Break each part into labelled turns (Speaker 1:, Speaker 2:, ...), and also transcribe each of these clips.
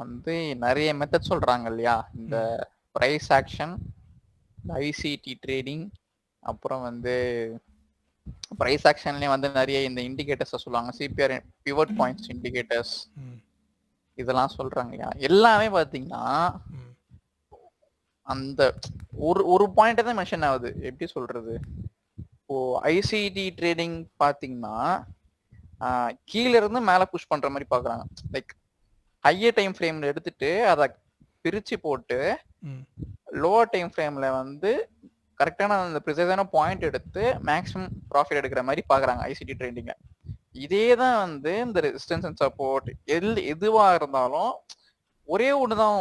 Speaker 1: வந்து நிறைய மெத்தட் சொல்றாங்க இல்லையா, இந்த
Speaker 2: ம்
Speaker 1: பிரைஸ் ஆக்ஷன், ஐசிடி ட்ரேடிங், அப்புறம் வந்து பிரைஸ் ஆக்ஷன்லயே வந்து நிறைய இந்த இண்டிகேட்டர்ஸ் சொல்லுவாங்க, சிபிஆர் பிவட் பாயிண்ட்ஸ் இண்டிகேட்டர்ஸ்,
Speaker 2: ம்
Speaker 1: இதெல்லாம் சொல்றாங்க இல்லையா. எல்லாமே பாத்தீங்கன்னா
Speaker 2: ம்
Speaker 1: அந்த ஒரு ஒரு பாயிண்ட் தான் மென்ஷன் ஆகுது. எப்படி சொல்றது, இப்போ ஐசிடி ட்ரேடிங் பாத்தீங்கன்னா கீழ இருந்து மேல புஷ் பண்ற மாதிரி பாக்குறாங்க. லைக் ஹையர் டைம் ஃப்ரேம்ல எடுத்துட்டு அதை பிரிச்சு போட்டு
Speaker 2: ம்
Speaker 1: லோவர் டைம் ஃப்ரேம்ல வந்து கரெக்டான அந்த ப்ரிசைஸான பாயிண்ட் எடுத்து மேக்ஸிமம் ப்ராஃபிட் எடுக்கிற மாதிரி பாக்குறாங்க ஐசிடி ட்ரேடிங்ல. இதே தான் வந்து இந்த ரெசிஸ்டன்ஸ் அண்ட் சப்போர்ட் எதுவா இருந்தாலும் ஒரே ஒண்ணுதான்,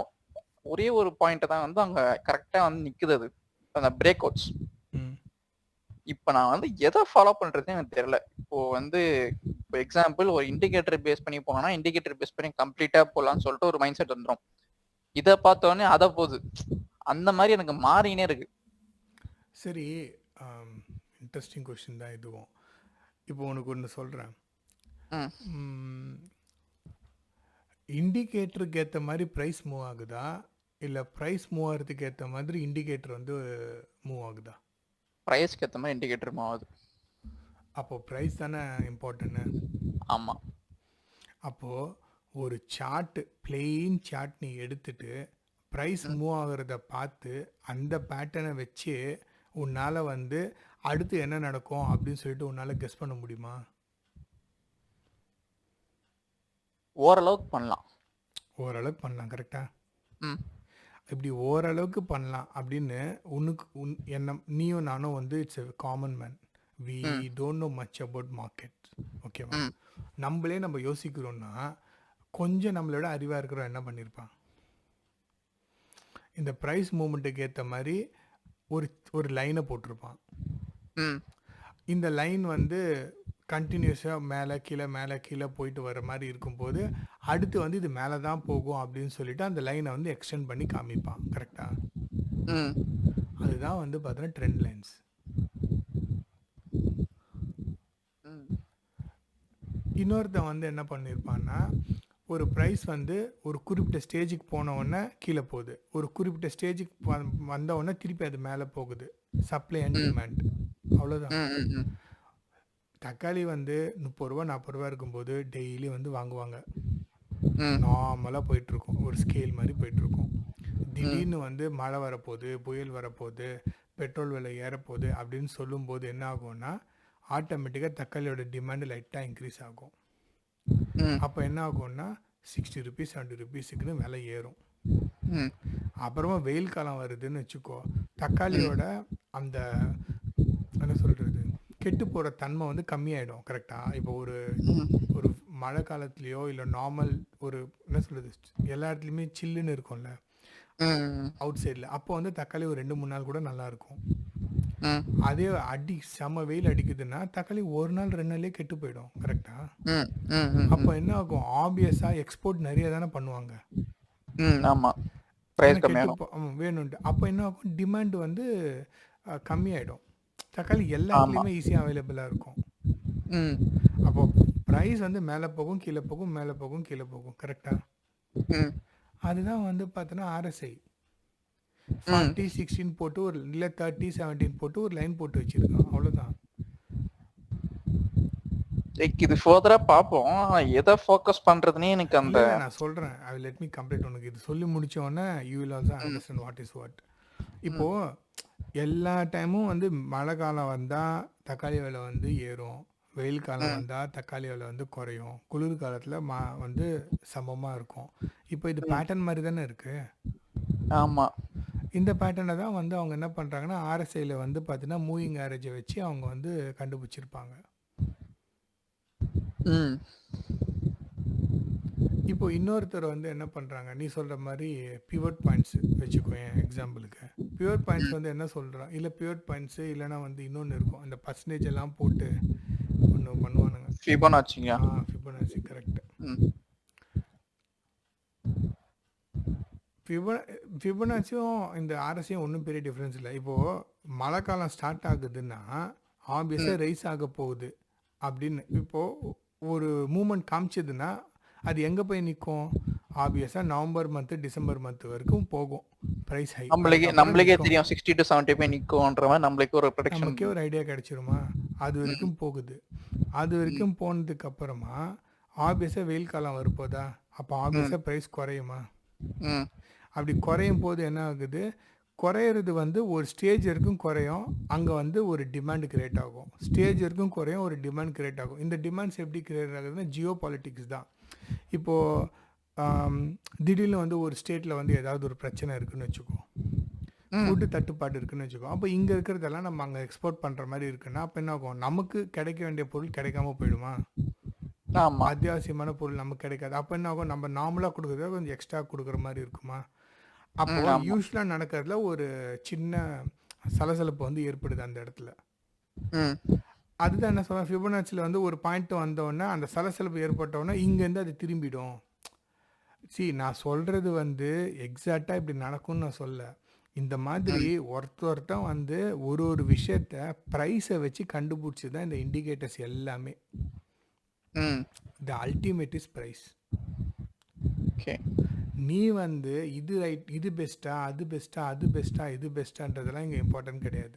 Speaker 1: ஒரே ஒரு பாயிண்ட் தான் வந்து அங்க கரெக்டா வந்து நிக்குது, அது அந்த பிரேக் அவுட்ஸ்.
Speaker 2: ம்
Speaker 1: இப்ப நான் வந்து எதை ஃபாலோ பண்றதுன்னு எனக்கு தெரியல. இப்போ வந்து இப்போ எக்ஸாம்பிள் ஒரு இண்டிகேட்டர் பேஸ் பண்ணி போனோம்னா இண்டிகேட்டர் பேஸ் பண்ணி கம்ப்ளீட்டா போலாம்னு சொல்லிட்டு ஒரு மைண்ட் செட் வந்துடும். இதை பார்த்தோன்னே அதை போகுது, அந்த மாதிரி எனக்கு மாறினே இருக்கு.
Speaker 2: சரி. இன்ட்ரெஸ்டிங் கொஷின் தான் இதுவும். இப்போ உனக்கு ஒன்று சொல்கிறேன்.
Speaker 1: ம்
Speaker 2: இண்டிகேட்டருக்கு ஏற்ற மாதிரி ப்ரைஸ் மூவ் ஆகுதா, இல்லை ப்ரைஸ் மூவ் ஆகிறதுக்கு ஏற்ற மாதிரி இண்டிகேட்டர் வந்து மூவ் ஆகுதா?
Speaker 1: ப்ரைஸ்க்கு ஏற்ற மாதிரி இண்டிகேட்டர் ஆகுது.
Speaker 2: அப்போது ப்ரைஸ் தானே இம்பார்ட்டன்னு.
Speaker 1: ஆமா.
Speaker 2: அப்போது ஒரு சார்ட்டு, பிளெயின் சார்ட் நீ எடுத்துட்டு ப்ரைஸ் மூவ் ஆகிறத பார்த்து அந்த பேட்டர்னை வச்சு உன்னால் வந்து அடுத்து என்ன நடக்கும் அப்படின்னு சொல்லிட்டு உன்னால் கெஸ் பண்ண முடியுமா?
Speaker 1: ஓரளவுக்கு பண்ணலாம்.
Speaker 2: ஓரளவுக்கு பண்ணலாம். கரெக்டா?
Speaker 1: ம்
Speaker 2: இப்படி ஓரளவுக்கு பண்ணலாம் அப்படின்னு என்ன நீயும் நானும் வந்து it's a common man. We
Speaker 1: hmm
Speaker 2: don't know much about market. ஓகேவா?
Speaker 1: ம்
Speaker 2: நம்ம யோசிக்கிறோன்னா கொஞ்சம் நம்மளோட அறிவாக இருக்கிறோம் என்ன பண்ணியிருப்பான், இந்த ப்ரைஸ் மூமெண்ட்டுக்கு ஏற்ற மாதிரி ஒரு ஒரு லைனை போட்டிருப்பான்.
Speaker 1: ம்
Speaker 2: இந்த லைன் வந்து கண்டினியூஸாக மேலே கீழே போயிட்டு வர மாதிரி இருக்கும்போது அடுத்து வந்து இது மேலே தான் போகும் அப்படின்னு சொல்லிட்டு அந்த லைனை வந்து எக்ஸ்டெண்ட் பண்ணி காமிப்பான். கரெக்டாக?
Speaker 1: ம்
Speaker 2: அதுதான் வந்து பார்த்தோன்னா ட்ரெண்ட் லைன்ஸ். இன்னொருத்தன் வந்து என்ன பண்ணியிருப்பான்னா, ஒரு ப்ரைஸ் வந்து ஒரு குறிப்பிட்ட ஸ்டேஜுக்கு போன உடனே கீழே போகுது, ஒரு குறிப்பிட்ட ஸ்டேஜுக்கு வந்த உடனே திருப்பி அது மேலே போகுது. சப்ளை அண்ட் டிமாண்ட், அவ்வளோதான். தக்காளி வந்து 30 ரூபா 40 ரூபா இருக்கும்போது டெய்லி வந்து வாங்குவாங்க. நார்மலாக போயிட்டுருக்கும், ஒரு ஸ்கேல் மாதிரி போயிட்டுருக்கும். திடீர்னு வந்து மழை வரப்போகுது, புயல் வரப்போகுது, பெட்ரோல் விலை ஏறப்போகுது அப்படின்னு சொல்லும்போது என்ன ஆகும்னா ஆட்டோமேட்டிக்காக தக்காளியோட டிமாண்டு லைட்டாக இன்க்ரீஸ் ஆகும். அப்போ என்ன ஆகும்னா 60 ருபீஸ் 70 ருபீஸுக்குன்னு விலை ஏறும். அப்புறமா வெயில் காலம் வருதுன்னு வச்சுக்கோ, தக்காளியோட அந்த என்ன சொல்கிறது கெட்டு போகிற தன்மை வந்து கம்மியாயிடும். கரெக்டாக? இப்போ ஒரு மழை காலத்துலேயோ இல்லை நார்மல் ஒரு என்ன சொல்கிறது எல்லா இடத்துலையுமே சில்லுன்னு இருக்கும்ல அவுட் சைடில், அப்போ வந்து தக்காளி ஒரு 2-3 நாள் கூட நல்லாயிருக்கும். அதே செம வெயில் அடிக்குதுன்னா தக்காளி ஒரு நாள் 2 நாள்லேயே கெட்டு போயிடும். கரெக்டா? அப்போ என்ன ஆகும், ஆப்வியஸாக எக்ஸ்போர்ட் நிறைய தானே பண்ணுவாங்க. வேணும்ட்டு. அப்போ என்ன ஆகும், டிமாண்ட் வந்து கம்மியாயிடும். தக்காளி எல்லா இடத்துலையுமே ஈஸியாக அவைலபிளாக இருக்கும். அப்போ ப்ரைஸ் வந்து மேலே போகும் கீழே போகும், மேலே போகும் கீழே போகும். கரெக்டா? அதுதான் வந்து பார்த்தோன்னா RSI 40-16 போட்டு ஒரு இல்லை 30-17 போட்டு ஒரு லைன் போட்டு வச்சிருக்கான். அவ்வளோதான்.
Speaker 1: இது ஃபர்தரா பார்ப்போம், எதை ஃபோக்கஸ் பண்றதுனே எனக்கு அந்த
Speaker 2: நான் சொல்கிறேன். I will let me complete. உனக்கு இது சொல்லி முடிச்சோடனே you will also understand what is what. இப்போது எல்லா டைமும் வந்து மழை காலம் வந்தால் தக்காளி விலை வந்து ஏறும், வெயில் காலம் வந்தால் தக்காளி விலை வந்து குறையும், குளிர் காலத்தில் வந்து சமமாக இருக்கும். இப்போ இது பேட்டர்ன் மாதிரி தானே இருக்குது.
Speaker 1: ஆமாம்.
Speaker 2: இந்த பேட்டர்னை தான் வந்து அவங்க என்ன பண்ணுறாங்கன்னா RSIயில் வந்து பார்த்தீங்கன்னா மூவிங் ஆவரேஜை வச்சு அவங்க வந்து கண்டுபிடிச்சிருப்பாங்க. இப்போ இன்னொருத்தர் வந்து என்ன பண்ணுறாங்க, நீ சொல்கிற மாதிரி பிவட் பாயிண்ட்ஸ் வச்சுக்கோ எக்ஸாம்பிளுக்கு. பிவட் பாயிண்ட்ஸ் வந்து என்ன சொல்கிறான், இல்லை பிவட் பாயிண்ட்ஸு இல்லைனா வந்து இன்னொன்று இருக்கும், அந்த பர்சன்டேஜ் எல்லாம் போட்டு ஒன்று பண்ணுவானுங்க.
Speaker 1: ஃபிபொனாச்சிங்க.
Speaker 2: ஃபிபொனாச்சி கரெக்ட். ஃபிபொனாச்சியும் இந்த RSIயும் ஒன்றும் பெரிய டிஃப்ரென்ஸ் இல்லை. இப்போது மழை காலம் ஸ்டார்ட் ஆகுதுன்னா ஆப்வியஸாக ரைஸ் ஆக போகுது அப்படின்னு இப்போது ஒரு மூமெண்ட் காமிச்சதுன்னா அது எங்கே போய் நிற்கும், ஆப்வியஸாக நவம்பர் மந்த்து டிசம்பர் மந்த் வரைக்கும் போகும் ப்ரைஸ் ஹை.
Speaker 1: நம்மளுக்கே நம்மளுக்கே தெரியும் 60 to 70 போய் நிற்கும்ன்ற மாதிரி நம்மளுக்கு ஒரு ப்ரொடெக்ஷன்.
Speaker 2: நமக்கே ஒரு ஐடியா கிடைச்சிருமா? அது வரைக்கும் போகுது. அது வரைக்கும் போனதுக்கு அப்புறமா ஆப்வியஸாக வெயில் காலம் வரப்போதா, அப்போ ஆப்வியஸாக ப்ரைஸ் குறையுமா? அப்படி குறையும் போது என்ன ஆகுது, குறையிறது வந்து ஒரு ஸ்டேஜ் வரைக்கும் குறையும், அங்கே வந்து ஒரு டிமாண்ட் கிரியேட் ஆகும். ஸ்டேஜ் வரைக்கும் குறையும், ஒரு டிமாண்ட் கிரியேட் ஆகும். இந்த டிமாண்ட்ஸ் எப்படி கிரியேட் ஆகுதுன்னா ஜியோ பாலிட்டிக்ஸ் தான். இப்போது திடீர்னு வந்து ஒரு ஸ்டேட்டில் வந்து ஏதாவது ஒரு பிரச்சனை இருக்குன்னு வச்சுக்கோ, ஃபுட்டு தட்டுப்பாடு இருக்குன்னு வச்சுக்கோ, அப்போ இங்கே இருக்கிறதெல்லாம் நம்ம அங்கே எக்ஸ்போர்ட் பண்ணுற மாதிரி இருக்குன்னா அப்போ என்ன ஆகும், நமக்கு கிடைக்க வேண்டிய பொருள் கிடைக்காம போயிடுமா?
Speaker 1: ஆமா,
Speaker 2: அத்தியாவசியமான பொருள் நமக்கு கிடைக்காது. அப்போ என்ன ஆகும், நம்ம நார்மலாக கொடுக்குறத கொஞ்சம் எக்ஸ்ட்ரா கொடுக்குற மாதிரி இருக்குமா? அப்போ யூஸ்வலாக நடக்கிறதுல ஒரு சின்ன சலசலப்பு வந்து ஏற்படுது அந்த இடத்துல. அதுதான் என்ன சொல்கிறேன், ஃபிபோனாச்சியில் வந்து ஒரு பாயிண்ட் வந்தோடனே அந்த சலசலப்பு ஏற்பட்டோடனே இங்கேருந்து அது திரும்பிடும். நான் சொல்கிறது வந்து எக்ஸாக்டாக இப்படி நடக்கும்னு நான் சொல்ல, இந்த மாதிரி ஒருத்தன் வந்து ஒரு ஒரு விஷயத்த ப்ரைஸை வச்சு கண்டுபிடிச்சி தான் இந்த இண்டிகேட்டர்ஸ் எல்லாமே. The ultimate is price. நீ வந்து இது ரைட், இது பெஸ்ட்டா, அது பெஸ்ட்டா, அது பெஸ்ட்டா, இது பெஸ்ட்டான்றதெல்லாம் இங்கே இம்பார்ட்டன்ட் கிடையாது.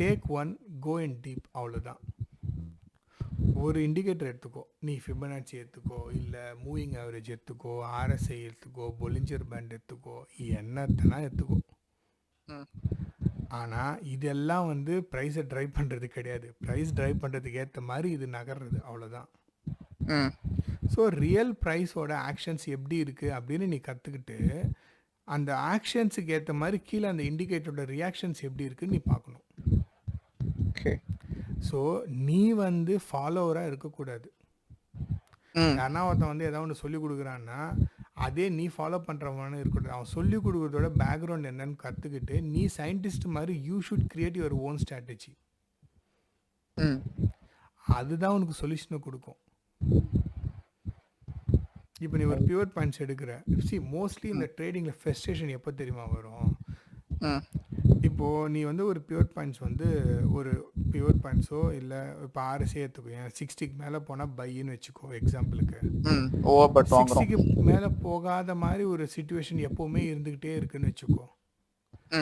Speaker 2: Take one, go in deep, அவ்வளோதான். ஒரு இண்டிகேட்டர் எடுத்துக்கோ, நீ ஃபிபனாச்சி எடுத்துக்கோ, இல்லை மூவிங் ஆவரேஜ் எடுத்துக்கோ, ஆர்எஸ்ஐ எடுத்துக்கோ, பொலிஞ்சர் பேண்ட் எடுத்துக்கோ, என்னத்தனா எடுத்துக்கோ. ஆனால் இதெல்லாம் வந்து ப்ரைஸை ட்ரைவ் பண்ணுறது கிடையாது. ப்ரைஸ் ட்ரைவ் பண்ணுறதுக்கு ஏற்ற மாதிரி இது நகர்றது, அவ்வளோதான். ஸோ ரியல் ப்ரைஸோட ஆக்ஷன்ஸ் எப்படி இருக்குது அப்படின்னு நீ கற்றுக்கிட்டு அந்த ஆக்ஷன்ஸுக்கு ஏற்ற மாதிரி கீழே அந்த இண்டிகேட்டரோட ரியாக்ஷன்ஸ் எப்படி இருக்குன்னு நீ பார்க்கணும். ஸோ நீ வந்து ஃபாலோவராக இருக்கக்கூடாது. யாருன்னா ஒருத்தன் வந்து ஏதாவது ஒன்று சொல்லி கொடுக்குறான்னா அதே நீ ஃபாலோ பண்ணுறவனு இருக்கக்கூடாது. அவன் சொல்லி கொடுக்குறதோட பேக்ரவுண்ட் என்னன்னு கற்றுக்கிட்டு நீ சயின்டிஸ்ட் மாதிரி you should create your own strategy. அதுதான் உனக்கு சொல்யூஷனை கொடுக்கும். இப்போ நீ ஒரு பியூர் பாயிண்ட்ஸ் எடுக்கிற, மோஸ்ட்லி இந்த ட்ரேடிங்கில் ஃப்ரஸ்ட்ரேஷன் எப்போ தெரியுமா வரும்? இப்போது நீ வந்து ஒரு பியூர் பாயிண்ட்ஸ் வந்து ஒரு பியூர் பாயிண்ட்ஸோ இல்லை இப்போ ஆர்எஸ்ஏ எடுத்துக்கோ, 60க்கு மேலே போனால் பைன்னு வச்சுக்கோ எக்ஸாம்பிளுக்கு. 60க்கு மேலே போகாத மாதிரி ஒரு சிச்சுவேஷன் எப்போவுமே இருந்துக்கிட்டே இருக்குன்னு வச்சுக்கோ,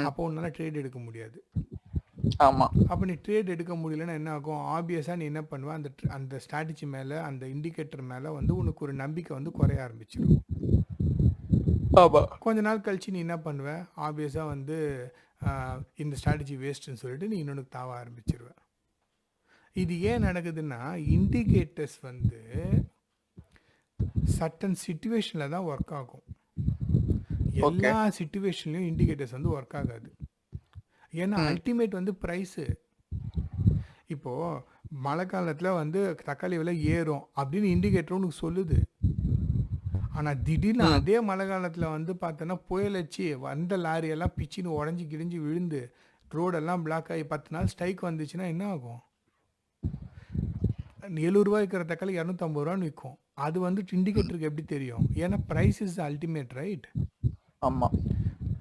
Speaker 2: அப்போ உன்னால் ட்ரேட் எடுக்க முடியாது.
Speaker 1: ஆமாம்.
Speaker 2: அப்போ நீ ட்ரேட் எடுக்க முடியலன்னா என்ன ஆகும், ஆப்வியஸாக நீ என்ன பண்ணுவ, அந்த ஸ்ட்ராட்டஜி மேலே, அந்த இண்டிகேட்டர் மேலே வந்து உனக்கு ஒரு நம்பிக்கை வந்து குறைய ஆரம்பிச்சிடும். கொஞ்ச நாள் கழிச்சு நீ என்ன பண்ணுவ, ஆப்வியஸாக வந்து இந்த ஸ்ட்ராட்டஜி வேஸ்ட்டுன்னு சொல்லிட்டு நீ இன்னொன்று தாவ ஆரம்பிச்சிருவ. இது ஏன் நடக்குதுன்னா இண்டிகேட்டர்ஸ் வந்து சர்டன் சிச்சுவேஷனில் தான் ஒர்க் ஆகும். எல்லா சிச்சுவேஷன்லையும் இண்டிகேட்டர்ஸ் வந்து ஒர்க் ஆகாது. ஏன்னா அல்டிமேட் வந்து ப்ரைஸு. இப்போது மழை காலத்தில் வந்து தக்காளி விலை ஏறும் அப்படின்னு இண்டிகேட்டர் உனக்கு சொல்லுது. ஆனால் திடீர்னு அதே மழை காலத்தில் வந்து பார்த்தோன்னா புயல் வச்சு வந்த லாரியெல்லாம் பிச்சின்னு உடஞ்சி கிழிஞ்சு விழுந்து ரோடெல்லாம் பிளாக் ஆகி 10 நாள் ஸ்ட்ரைக் வந்துச்சுன்னா என்ன ஆகும்? 70 ரூபா இருக்கிற தக்காளி 250 ரூபான்னு விற்கும். அது வந்து இண்டிகேட்டருக்கு எப்படி தெரியும்? ஏன்னா ப்ரைஸ் இஸ் அல்டிமேட், ரைட்?
Speaker 1: ஆமாம்.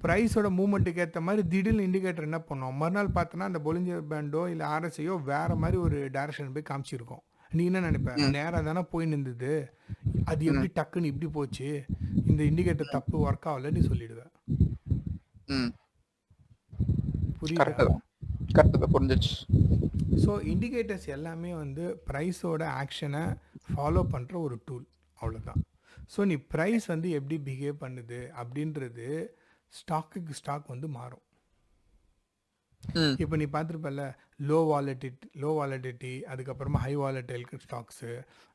Speaker 2: ப்ரைஸோட மூவ்மெண்ட்டுக்கு ஏற்ற மாதிரி திடீர்னு இண்டிகேட்டர் என்ன பண்ணும், மறுநாள் பார்த்தோன்னா அந்த பொலிஞ்சர் பேண்டோ இல்லை ஆர்எஸ்ஐயோ வேறு மாதிரி ஒரு டைரக்ஷன் போய் காமிச்சிருக்கோம். நீ என்ன நினைப்ப, நேராக தானே போய் நின்றுது, அது எப்படி டக்குன்னு இப்படி போச்சு, இந்த இண்டிகேட்டர் தப்பு, ஒர்க் ஆகல நீ சொல்லிடுவேன்.
Speaker 1: புரியுது, புரிஞ்சிச்சு.
Speaker 2: ஸோ இண்டிகேட்டர்ஸ் எல்லாமே வந்து ப்ரைஸோட ஆக்ஷனை ஃபாலோ பண்ணுற ஒரு டூல், அவ்வளோதான். ஸோ நீ ப்ரைஸ் வந்து எப்படி பிஹேவ் பண்ணுது அப்படின்றது ஸ்டாக்குக்கு ஸ்டாக் வந்து மாறும். இப்போ நீ பார்த்துருப்பல லோ வாலட்டிலிட்டி, அதுக்கப்புறமா ஹை வாலட்டைல் ஸ்டாக்ஸு,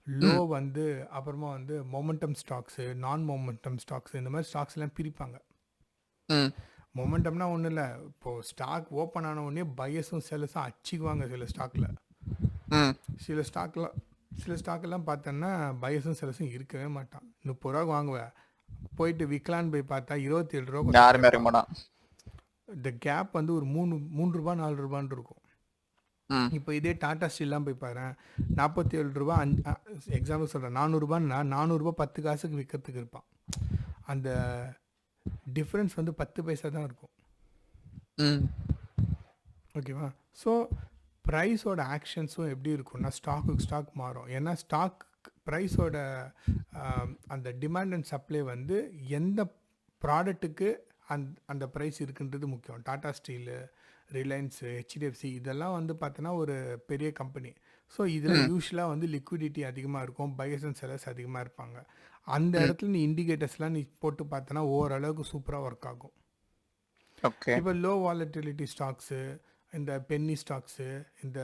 Speaker 2: லோ வந்து அப்புறமா வந்து மொமெண்டம் ஸ்டாக்ஸு, நான் மொமெண்டம் ஸ்டாக்ஸு, இந்த மாதிரி ஸ்டாக்ஸ் எல்லாம் பிரிப்பாங்க. மொமெண்டம்னா ஒன்றும் இல்லை, இப்போது ஸ்டாக் ஓப்பன் ஆன உடனே பையர்ஸும் செல்லர்ஸும் அடிச்சுக்குவாங்க சில ஸ்டாக்கில். சில ஸ்டாக்கெல்லாம் பார்த்தோன்னா பையர்ஸும் செல்லர்ஸும் இருக்கவே மாட்டான். 30 ரூபாய்க்கு வாங்குவேன், போயிட்டு விற்கலான்னு போய் பார்த்தா 27 ரூபா.
Speaker 1: யாருமே இருக்க மாட்டான்.
Speaker 2: இந்த கேப் வந்து ஒரு 3 ரூபா 4 ரூபான்னு இருக்கும். இப்போ இதே டாடா ஸ்டீல்லாம் போய் பாரு, 47 ரூபா, எக்ஸாம்பிள் சொல்கிறேன், 400 ரூபான்னா 400 ரூபா 10 காசுக்கு விற்கிறதுக்கு இருப்பான். அந்த டிஃப்ரென்ஸ் வந்து 10 பைசா தான் இருக்கும். ஓகேவா? ஸோ ப்ரைஸோட ஆக்ஷன்ஸும் எப்படி இருக்கும்னா ஸ்டாக்குக்கு ஸ்டாக் மாறும். ஏன்னா ஸ்டாக் ப்ரைஸோட அந்த டிமாண்ட் அண்ட் சப்ளை வந்து எந்த ப்ராடக்ட்டுக்கு அந்த ப்ரைஸ் இருக்குன்றது முக்கியம். டாடா ஸ்டீலு, ரிலையன்ஸு, ஹெச்டிஎஃப்சி இதெல்லாம் வந்து பார்த்தோன்னா ஒரு பெரிய கம்பெனி. ஸோ இதில் யூஸ்வலாக வந்து லிக்விடிட்டி அதிகமாக இருக்கும், பையர்ஸ் அண்ட் செல்லர்ஸ் அதிகமாக இருப்பாங்க. அந்த இடத்துல நீ இண்டிகேட்டர்ஸ்லாம் நீ போட்டு பார்த்தோன்னா ஓரளவுக்கு சூப்பராக ஒர்க் ஆகும்.
Speaker 1: ஓகே.
Speaker 2: இப்போ லோ வாலட்டிலிட்டி ஸ்டாக்ஸு, இந்த பென்னி ஸ்டாக்ஸு, இந்த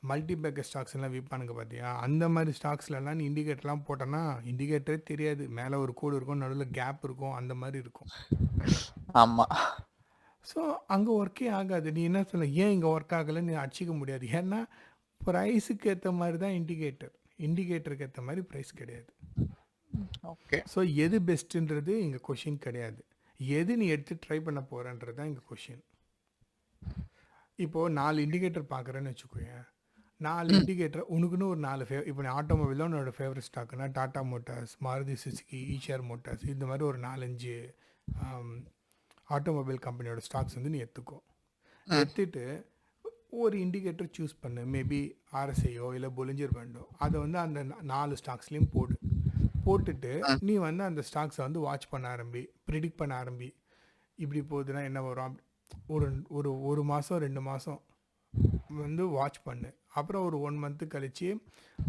Speaker 2: மல்டிபேக்கர் ஸ்டாக்ஸ் எல்லாம் விற்பானுங்க பார்த்தியா, அந்த மாதிரி ஸ்டாக்ஸ்லலாம் நீ இண்டிகேட்டர்லாம் போட்டோன்னா இண்டிகேட்டரே தெரியாது. மேலே ஒரு கோடு இருக்கும், நடுவில் கேப் இருக்கும், அந்த மாதிரி இருக்கும்.
Speaker 1: ஆமாம்.
Speaker 2: ஸோ அங்கே ஒர்க்கே ஆகாது. நீ என்ன சொல்ல, ஏன் இங்கே ஒர்க் ஆகலைன்னு நீ அடிச்சிக்க முடியாது. ஏன்னா ப்ரைஸுக்கு ஏற்ற மாதிரி தான் இண்டிகேட்டருக்கு ஏற்ற மாதிரி ப்ரைஸ் கிடையாது.
Speaker 1: ஓகே.
Speaker 2: ஸோ எது பெஸ்ட்டுன்றது இங்கே கொஷின் கிடையாது. எது நீ எடுத்து ட்ரை பண்ண போகிறன்றது தான் இங்கே கொஷின். இப்போது 4 இண்டிகேட்டர் பார்க்குறேன்னு வச்சுக்கோயேன். 4 இண்டிகேட்டர் உனக்குன்னு ஒரு 4 இப்போ நீ ஆட்டோமொபைலில் உன்னோட ஃபேவரட் ஸ்டாக்குன்னா Tata motors, Maruti Suzuki, Eicher motors, இந்த மாதிரி ஒரு 4-5 ஆட்டோமொபைல் கம்பெனியோட ஸ்டாக்ஸ் வந்து நீ எடுத்துக்கோ. எடுத்துட்டு ஒரு இண்டிகேட்டர் சூஸ் பண்ணு, மேபி ஆர்எஸ்ஐயோ இல்லை பொலிஞ்சர் பேண்டோ. அதை வந்து அந்த 4 ஸ்டாக்ஸ்லேயும் போட்டுட்டு நீ வந்து அந்த ஸ்டாக்ஸை வந்து வாட்ச் பண்ண ஆரம்பி, ப்ரிடிக்ட் பண்ண ஆரம்பி. இப்படி போகுதுன்னா என்ன வரும், ஒரு மாதம் 2 மாதம் வந்து வாட்ச் பண்ணு. அப்புறம் ஒரு 1 மந்த்து கழித்து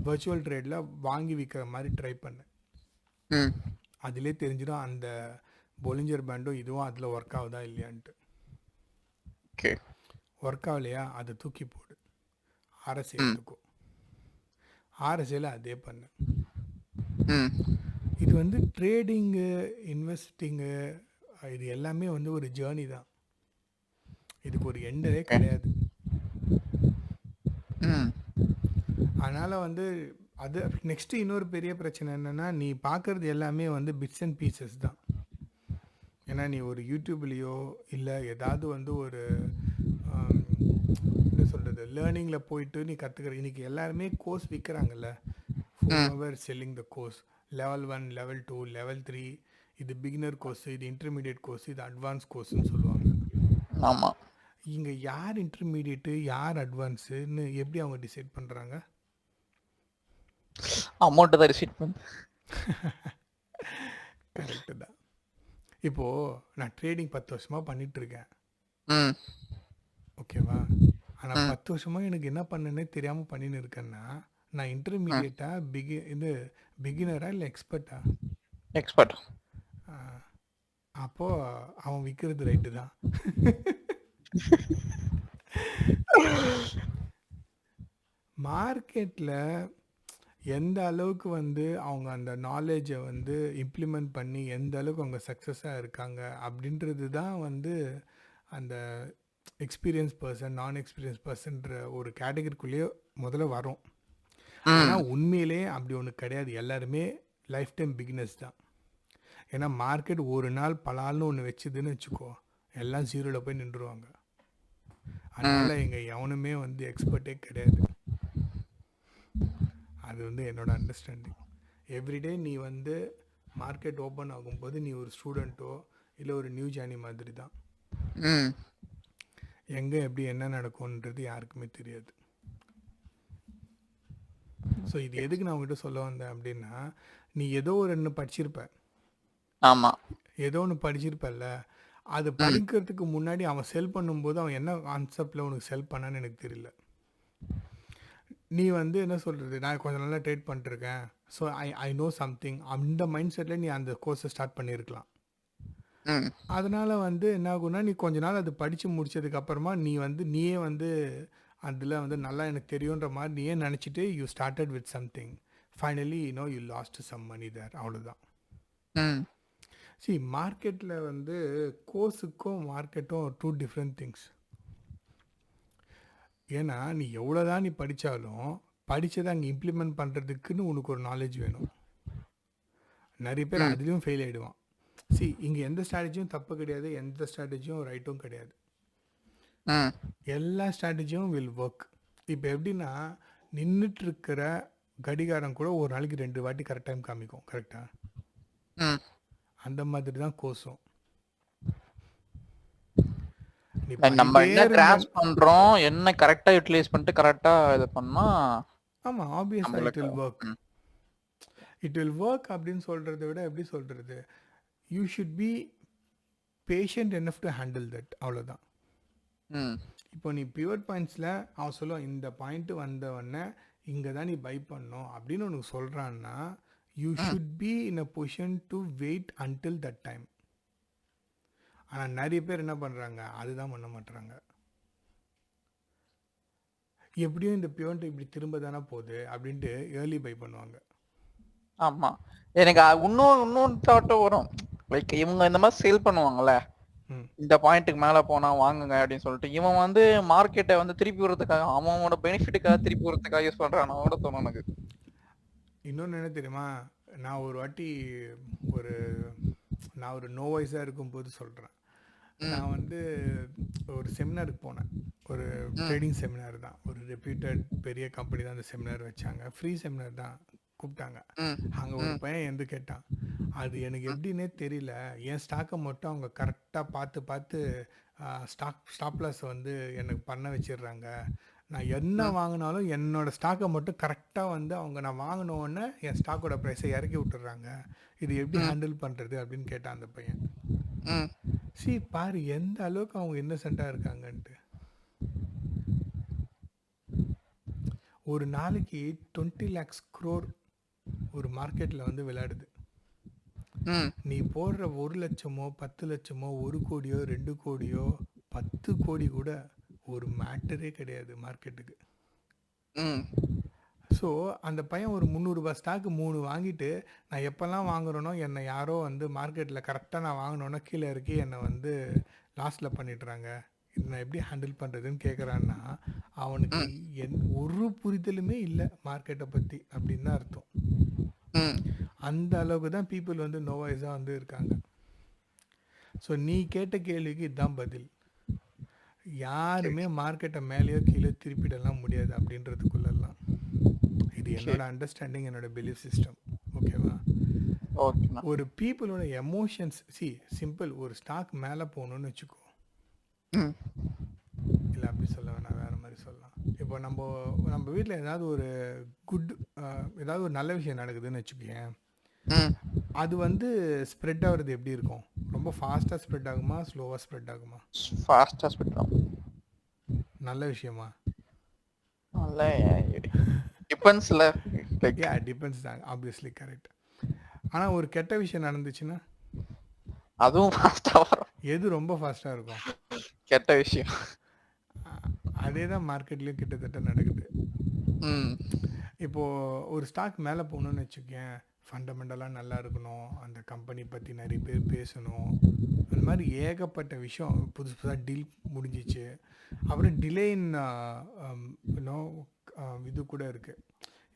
Speaker 2: வர்ச்சுவல் ட்ரேடில் வாங்கி விற்கிற மாதிரி ட்ரை பண்ணு. அதிலே தெரிஞ்சிடும் அந்த பொலிஞ்சர் பேண்டும் இதுவும் அதில் ஒர்க் ஆகுதா இல்லையான்ட்டு.
Speaker 1: ஓகே.
Speaker 2: ஒர்க் ஆகலையா அதை தூக்கி போடு, ஆர்எஸ்ஐ எடுத்துக்கோ, ஆர்எஸ்ஐயில் அதே பண்ணு. இது வந்து ட்ரேடிங்கு, இன்வெஸ்டிங்கு, இது எல்லாமே வந்து ஒரு ஜேர்னி தான். இதுக்கு ஒரு எண்டே கிடையாது. அதனால் வந்து அது நெக்ஸ்ட்டு இன்னொரு பெரிய பிரச்சனை என்னென்னா, நீ பார்க்குறது எல்லாமே வந்து பிட்ஸ் அண்ட் பீசஸ் தான். ஏன்னா நீ ஒரு யூடியூப்லேயோ இல்லை ஏதாவது வந்து ஒரு என்ன சொல்கிறது லேர்னிங்கில் போயிட்டு நீ கற்றுக்கிற. இன்றைக்கி எல்லாருமே course விற்கிறாங்கல்ல, whoever selling the course, level 1, level 2, level 3, இது பிகினர் கோர்ஸ், இது இன்டர்மீடியட் கோர்ஸ், இது அட்வான்ஸ் கோர்ஸ்ன்னு சொல்லுவாங்க.
Speaker 1: ஆமாம்.
Speaker 2: இங்கே யார் இன்டர்மீடியட்டு யார் அட்வான்ஸுன்னு எப்படி அவங்க டிசைட் பண்ணுறாங்க?
Speaker 1: அமௌண்ட்டு தான் டிசைட் பண்ணு.
Speaker 2: கரெக்டு தான். இப்போது நான் ட்ரேடிங் 10 வருஷமாக பண்ணிகிட்ருக்கேன், ஓகேவா? ஆனால் 10 வருஷமாக எனக்கு என்ன பண்ணனே தெரியாமல் பண்ணின்னு இருக்கேன்னா, நான் இன்டர்மீடியட்டா, பிகினரா இல்லை எக்ஸ்பர்ட்டா?
Speaker 1: எக்ஸ்பர்ட்.
Speaker 2: அப்போது அவன் விற்கிறது ரைட்டு தான். மார்க்கெட்டில் எந்த அளவுக்கு வந்து அவங்க அந்த நாலேஜை வந்து இம்ப்ளிமெண்ட் பண்ணி எந்த அளவுக்கு அவங்க சக்ஸஸாக இருக்காங்க அப்படின்றது தான் வந்து அந்த எக்ஸ்பீரியன்ஸ் பர்சன், நான் எக்ஸ்பீரியன்ஸ் பர்சன்ற ஒரு கேட்டகரிக்குள்ளேயே முதல்ல வரும். ஆனால் உண்மையிலே அப்படி ஒன்று கிடையாது. எல்லாருமே லைஃப் டைம் பிகினர்ஸ் தான். ஏன்னா மார்க்கெட் ஒரு நாள் பலால்னு ஒன்று வச்சுதுன்னு வச்சுக்கோ, எல்லாம் ஜீரோவில் போய் நின்றுவாங்க. அதனால் எங்கே எவனுமே வந்து எக்ஸ்பர்ட்டே கிடையாது. அது வந்து என்னோட அண்டர்ஸ்டாண்டிங். எவ்ரிடே நீ வந்து மார்க்கெட் ஓப்பன் ஆகும்போது நீ ஒரு ஸ்டூடெண்ட்டோ இல்லை ஒரு நியூ ஜானி மாதிரி தான். எங்கே எப்படி என்ன நடக்கும்ன்றது யாருக்குமே தெரியாது. ஸோ இது எதுக்கு நான் உங்ககிட்ட சொல்ல வந்தேன் அப்படின்னா, நீ ஏதோ ஒரு ஒன்று படிச்சிருப்ப.
Speaker 1: ஆமாம்.
Speaker 2: ஏதோ ஒன்று படிச்சிருப்பல்ல, அது படிக்கிறதுக்கு முன்னாடி அவன் செல் பண்ணும்போது அவன் என்ன கான்செப்டில் உனக்கு செல் பண்ணான்னு எனக்கு தெரியல. நீ வந்து என்ன சொல்கிறது, நான் கொஞ்சம் நல்லா ட்ரேட் பண்ணிட்டுருக்கேன், ஸோ ஐ நோ சம்திங், அந்த மைண்ட் செட்டில் நீ அந்த கோர்ஸை ஸ்டார்ட் பண்ணியிருக்கலாம். அதனால் வந்து என்ன ஆகுனா, நீ கொஞ்ச நாள் அது படித்து முடிச்சதுக்கப்புறமா நீயே வந்து அதில் வந்து நல்லா எனக்கு தெரியுன்ற மாதிரி நீயே நினச்சிட்டு you started with something, finally you lost some money there, அவ்வளோதான். மார்க்கெட்டில் வந்து கோர்ஸுக்கும் மார்க்கெட்டும் 2 டிஃப்ரெண்ட் திங்ஸ். ஏன்னா நீ எவ்வளோதான் நீ படித்தாலும் படித்ததை அங்கே இம்ப்ளிமெண்ட் பண்ணுறதுக்குன்னு உனக்கு ஒரு நாலேஜ் வேணும். நிறைய பேர் அதுலேயும் ஃபெயில் ஆகிடுவான். இங்கே எந்த ஸ்ட்ராட்டஜியும் தப்பு கிடையாது, எந்த ஸ்ட்ராட்டஜியும் ரைட்டும் கிடையாது. எல்லா ஸ்ட்ராட்டஜியும் வில் ஒர்க். இப்போ எப்படின்னா, நின்றுட்டு இருக்கிற கடிகாரம் கூட ஒரு நாளைக்கு 2 வாட்டி கரெக்ட் டைம் காமிக்கும், கரெக்டாக? அந்த மாதிரி தான் கோர்ஸும்.
Speaker 1: நம்ம என்ன கிராஸ் பண்றோம், என்ன கரெக்டா யூட்டிலைஸ் பண்ணிட்டு கரெக்டா இது பண்ணா,
Speaker 2: ஆமா, obviously it will work. It will work அப்படின்னு சொல்கிறத விட எப்படி சொல்கிறது, you should be patient enough to handle that, அவ்வளோதான்.
Speaker 1: ம்
Speaker 2: இப்போ நீ பிவட் பாயிண்ட்ஸில் அவன் சொல்லுவான் இந்த பாயிண்ட்டு வந்த உடனே இங்கே தான் நீ பை பண்ணணும் அப்படின்னு உனக்கு சொல்கிறான்னா, you should be in a position to wait until that time. ஆனால் நிறைய பேர் என்ன பண்ணுறாங்க, அதுதான் பண்ண மாட்டுறாங்க. எப்படியும் இந்த பிவண்ட் இப்படி திரும்ப தானே போகுது அப்படின்ட்டு ஏர்லி பை பண்ணுவாங்க.
Speaker 1: ஆமா, எனக்கு இன்னொரு தாட்டும் வரும். லைக் இவங்க இந்த மாதிரி சேல் பண்ணுவாங்கல்ல,
Speaker 2: ம்
Speaker 1: இந்த பாயிண்ட்டுக்கு மேல போனா வாங்குங்க அப்படின்னு சொல்லிட்டு, இவன் வந்து மார்க்கெட்டை வந்து திருப்பி விடுறதுக்காக, அவனோட பெனிஃபிட்டுக்காக திருப்பி விடுறதுக்காக யூஸ் பண்றான் கூட தோணும் எனக்கு.
Speaker 2: இன்னொன்று என்ன தெரியுமா, நான் ஒரு வாட்டி ஒரு நான் ஒரு நோ வாய்ஸாக இருக்கும்போது சொல்கிறேன். நான் வந்து ஒரு செமினாருக்கு போனேன். ஒரு ட்ரேடிங் செமினார் தான், ஒரு ரெப்யூட்டட் பெரிய கம்பெனி தான் அந்த செமினார் வச்சாங்க. ஃப்ரீ செமினார் தான், கூப்பிட்டாங்க. அங்கே ஒரு பையன் எந்த கேட்டான், அது எனக்கு எப்படின்னே தெரியல, என் ஸ்டாக்கை மட்டும் அவங்க கரெக்டாக பார்த்து ஸ்டாப் லாஸ் வந்து எனக்கு பண்ண வச்சிடுறாங்க. நான் என்ன வாங்கினாலும் என்னோட ஸ்டாக்கை மட்டும் கரெக்டாக வந்து அவங்க நான் வாங்கினோடனே என் ஸ்டாக்கோட ப்ரைஸை இறக்கி விட்டுறாங்க. இது எப்படி ஹேண்டில் பண்ணுறது அப்படின்னு கேட்டான் அந்த பையன். பாரு எந்த அளவுக்கு அவங்க இன்னசென்ட்டாக இருக்காங்கன்ட்டு. ஒரு நாளைக்கு 20 lakhs crore ஒரு மார்க்கெட்டில் வந்து விளையாடுது. நீ போடுற 1 லட்சமோ 10 லட்சமோ 1 கோடியோ 2 கோடியோ 10 கோடி கூட ஒரு மேட்டரே கிடையாது மார்க்கெட்டுக்கு. ஸோ அந்த பையன் ஒரு 300 ரூபாய் ஸ்டாக்கு 3 வாங்கிட்டு, நான் எப்போல்லாம் வாங்குறேனோ என்னை யாரோ வந்து மார்க்கெட்டில் கரெக்டாக நான் வாங்கினோன்னா கீழே இறக்கி என்னை வந்து லாஸில் பண்ணிடுறாங்க, இது நான் எப்படி ஹேண்டில் பண்ணுறதுன்னு கேட்குறான்னா, அவனுக்கு ஒரு புரிதலுமே இல்லை மார்க்கெட்டை பற்றி அப்படின்னு தான் அர்த்தம். அந்த அளவுக்கு தான் பீப்புள் வந்து நோவாய்ஸாக வந்து இருக்காங்க. ஸோ நீ கேட்ட கேள்விக்கு இதுதான் பதில். யாருமே மார்க்கெட்டை மேலேயோ கீழே திருப்பிடலாம் முடியாது அப்படின்றதுக்குள்ளெல்லாம். இது என்னோட அண்டர்ஸ்டாண்டிங், என்னோட பிலீஃப் சிஸ்டம். ஓகேவா? ஒரு பீப்புளோட எமோஷன்ஸ் சிம்பிள். ஒரு ஸ்டாக் மேலே போகணுன்னு வச்சுக்கோ, இல்லை அப்படி சொல்ல வேணாம், வேறு மாதிரி சொல்லலாம். இப்போ நம்ம வீட்டில் ஏதாவது ஒரு ஏதாவது ஒரு நல்ல விஷயம் நடக்குதுன்னு வச்சுக்கேன், அது வந்து ஸ்ப்ரெட் ஆகுறது எப்படி இருக்கும்? ரொம்ப ஃபாஸ்ட்டாக ஸ்ப்ரெட் ஆகுமா, ஸ்லோவாக ஸ்ப்ரெட் ஆகுமா?
Speaker 1: ஃபாஸ்ட்டாக ஸ்ப்ரெட் ஆகும்.
Speaker 2: நல்ல விஷயமா?
Speaker 1: டிபெண்ட்ஸ்ல.
Speaker 2: டிபெண்ட்ஸ் தான், ஆப்வியஸ்லி கரெக்ட். ஆனால் ஒரு கெட்ட விஷயம் நடந்துச்சுன்னா
Speaker 1: அதுவும் ஃபாஸ்ட்டாக வரும்.
Speaker 2: எது ரொம்ப ஃபாஸ்ட்டாக இருக்கும்?
Speaker 1: கெட்ட விஷயம்.
Speaker 2: அதே தான் மார்க்கெட்லேயும் கிட்டத்தட்ட நடக்குது. இப்போது ஒரு ஸ்டாக் மேலே போகணுன்னு வச்சுக்கேன், ஃபண்டமெண்டலாக நல்லா இருக்கணும், அந்த கம்பெனி பற்றி நிறைய பேர் பேசணும், அந்த மாதிரி ஏகப்பட்ட விஷயம். புதுசாக டீல் முடிஞ்சிச்சு, அப்புறம் டிலேயின் இன்னும் இது கூட இருக்குது.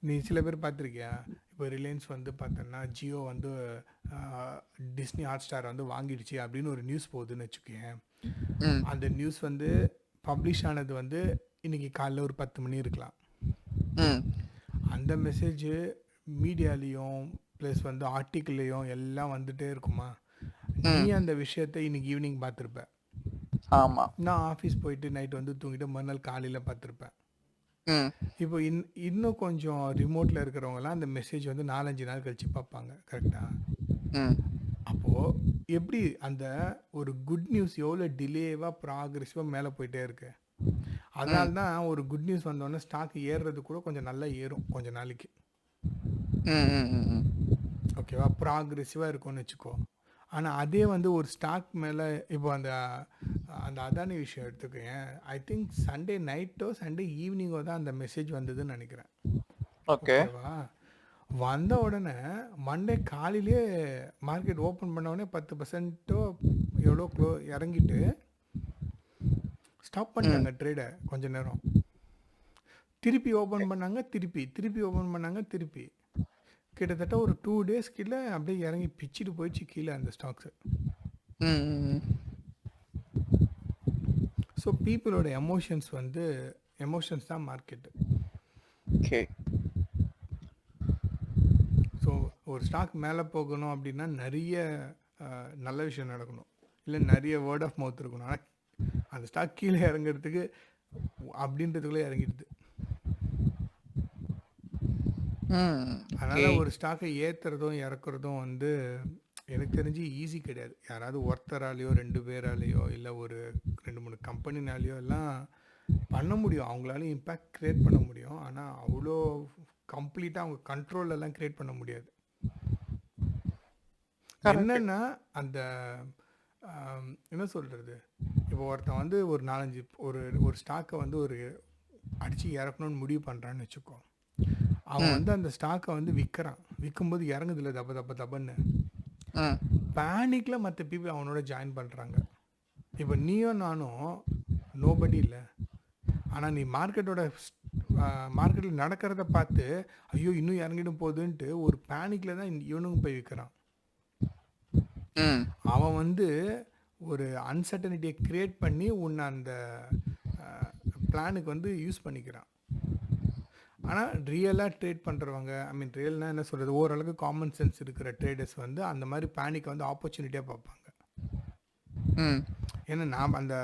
Speaker 2: நீ சில பேர் பார்த்துருக்கியா, இப்போ ரிலையன்ஸ் வந்து பார்த்தோன்னா ஜியோ வந்து டிஸ்னி ஹாட்ஸ்டார் வந்து வாங்கிடுச்சு அப்படின்னு ஒரு நியூஸ் போகுதுன்னு வச்சுக்கேன். அந்த நியூஸ் வந்து பப்ளிஷ் ஆனது வந்து இன்றைக்கி காலைல ஒரு 10 மணி இருக்கலாம். அந்த மெசேஜு மீடியாலேயும் ப்ளஸ் வந்து ஆர்டிக்கிள்லேயும் எல்லாம் வந்துகிட்டே இருக்குமா? நீ அந்த விஷயத்தை இன்னைக்கு ஈவினிங் பார்த்துருப்ப.
Speaker 1: ஆமாம்.
Speaker 2: நான் ஆஃபீஸ் போயிட்டு நைட் வந்து தூங்கிட்டு மறுநாள் காலையில் பார்த்துருப்பேன். இப்போ இன்னும் கொஞ்சம் ரிமோட்டில் இருக்கிறவங்கலாம் அந்த மெசேஜ் வந்து 4-5 நாள் கழித்து பார்ப்பாங்க. கரெக்டாக? அப்போது எப்படி அந்த ஒரு குட் நியூஸ் எவ்வளோ டிலேவாக ப்ராக்ரெசிவாக மேலே போயிட்டே இருக்கு. அதனால தான் ஒரு குட் நியூஸ் வந்தோடனே ஸ்டாக் ஏறுறது கூட கொஞ்சம் நல்லா ஏறும் கொஞ்ச நாளைக்கு. ஓகேவா? ப்ராக்ரெசிவாக இருக்கும்னு வச்சுக்கோ. ஆனால் அதே வந்து ஒரு ஸ்டாக் மேலே இப்போ அந்த அதானி விஷயம் எடுத்துக்கேன், ஐ திங்க் சண்டே நைட்டோ சண்டே ஈவினிங்கோ தான் அந்த மெசேஜ் வந்ததுன்னு நினைக்கிறேன். ஓகேவா? வந்த உடனே மண்டே காலையிலே மார்க்கெட் ஓப்பன் பண்ண உடனே 10% எவ்வளோ இறங்கிட்டு ஸ்டாப் பண்ணிட்டாங்க ட்ரேடை கொஞ்ச நேரம். திருப்பி ஓப்பன் பண்ணாங்க, திருப்பி ஓப்பன் பண்ணாங்க, கிட்டத்தட்ட ஒரு 2 days கீழே அப்படியே இறங்கி பிச்சுட்டு போயிடுச்சு கீழே அந்த ஸ்டாக்ஸு. ஸோ பீப்புளோட எமோஷன்ஸ் தான் மார்க்கெட்டு.
Speaker 1: ஓகே.
Speaker 2: ஸோ ஒரு ஸ்டாக் மேலே போகணும் அப்படின்னா நிறைய நல்ல விஷயம் நடக்கணும், இல்லை நிறைய வேர்ட் ஆஃப் மவுத் இருக்கணும். ஆனால் அந்த ஸ்டாக் கீழே இறங்குறதுக்கு அப்படின்றதுக்குள்ளே இறங்கிடுது. அதனால
Speaker 1: ஓகே.
Speaker 2: ஒரு ஸ்டாக்கை ஏத்துறதும் இறக்குறதும் வந்து எனக்கு தெரிஞ்சு ஈஸி கிடையாது. யாராவது ஒருத்தராலேயோ 2 பேராலேயோ இல்ல ஒரு 2, 3 கம்பெனினாலேயோ எல்லாம் பண்ண முடியும். அவங்களால இம்பேக்ட் கிரியேட் பண்ண முடியும். ஆனா அவ்வளோ கம்ப்ளீட்டா அவங்க கண்ட்ரோல் எல்லாம் கிரியேட் பண்ண முடியாது.
Speaker 1: கரெக்ட்.
Speaker 2: என்னன்னா அந்த என்ன சொல்றது? இப்போ ஒருத்தன் வந்து ஒரு 4, 5 ஒரு ஒரு ஸ்டாக்கை வந்து ஒரு அடிச்சு இறக்கணும்னு முடிவு பண்றான்னு வச்சுக்கோ. அவன்
Speaker 1: ம்.
Speaker 2: வந்து அந்த ஸ்டாக்கை வந்து விற்கிறான். விற்கும்போது இறங்குதில்ல தப்பு தப்பு தப்புன்னு.
Speaker 1: ம்.
Speaker 2: பேனிக்கில் மற்ற பீப்புள் அவனோட ஜாயின் பண்ணுறாங்க. இப்போ நீயும் நானும் நோபடி இல்லை. ஆனால் நீ மார்க்கெட்டில் நடக்கிறத பார்த்து ஐயோ இன்னும் இறங்கிடும் போகுதுன்ட்டு ஒரு பேனிக்கில் தான் இவனுங்க போய் விற்கிறான்.
Speaker 1: ம்.
Speaker 2: அவன் வந்து ஒரு அன்சர்டனிட்டியை கிரியேட் பண்ணி உன்னை அந்த பிளானுக்கு வந்து யூஸ் பண்ணிக்கிறான். ஆனால் ரியலாக ட்ரேட் பண்ணுறவங்க, ஐ மீன் ரியல்னால் என்ன சொல்கிறது, ஓரளவுக்கு காமன் சென்ஸ் இருக்கிற ட்ரேடர்ஸ் வந்து அந்த மாதிரி பேனிக்கை வந்து ஆப்பர்ச்சுனிட்டியாக பார்ப்பாங்க.
Speaker 1: ம்.
Speaker 2: ஏன்னா நாம் அந்த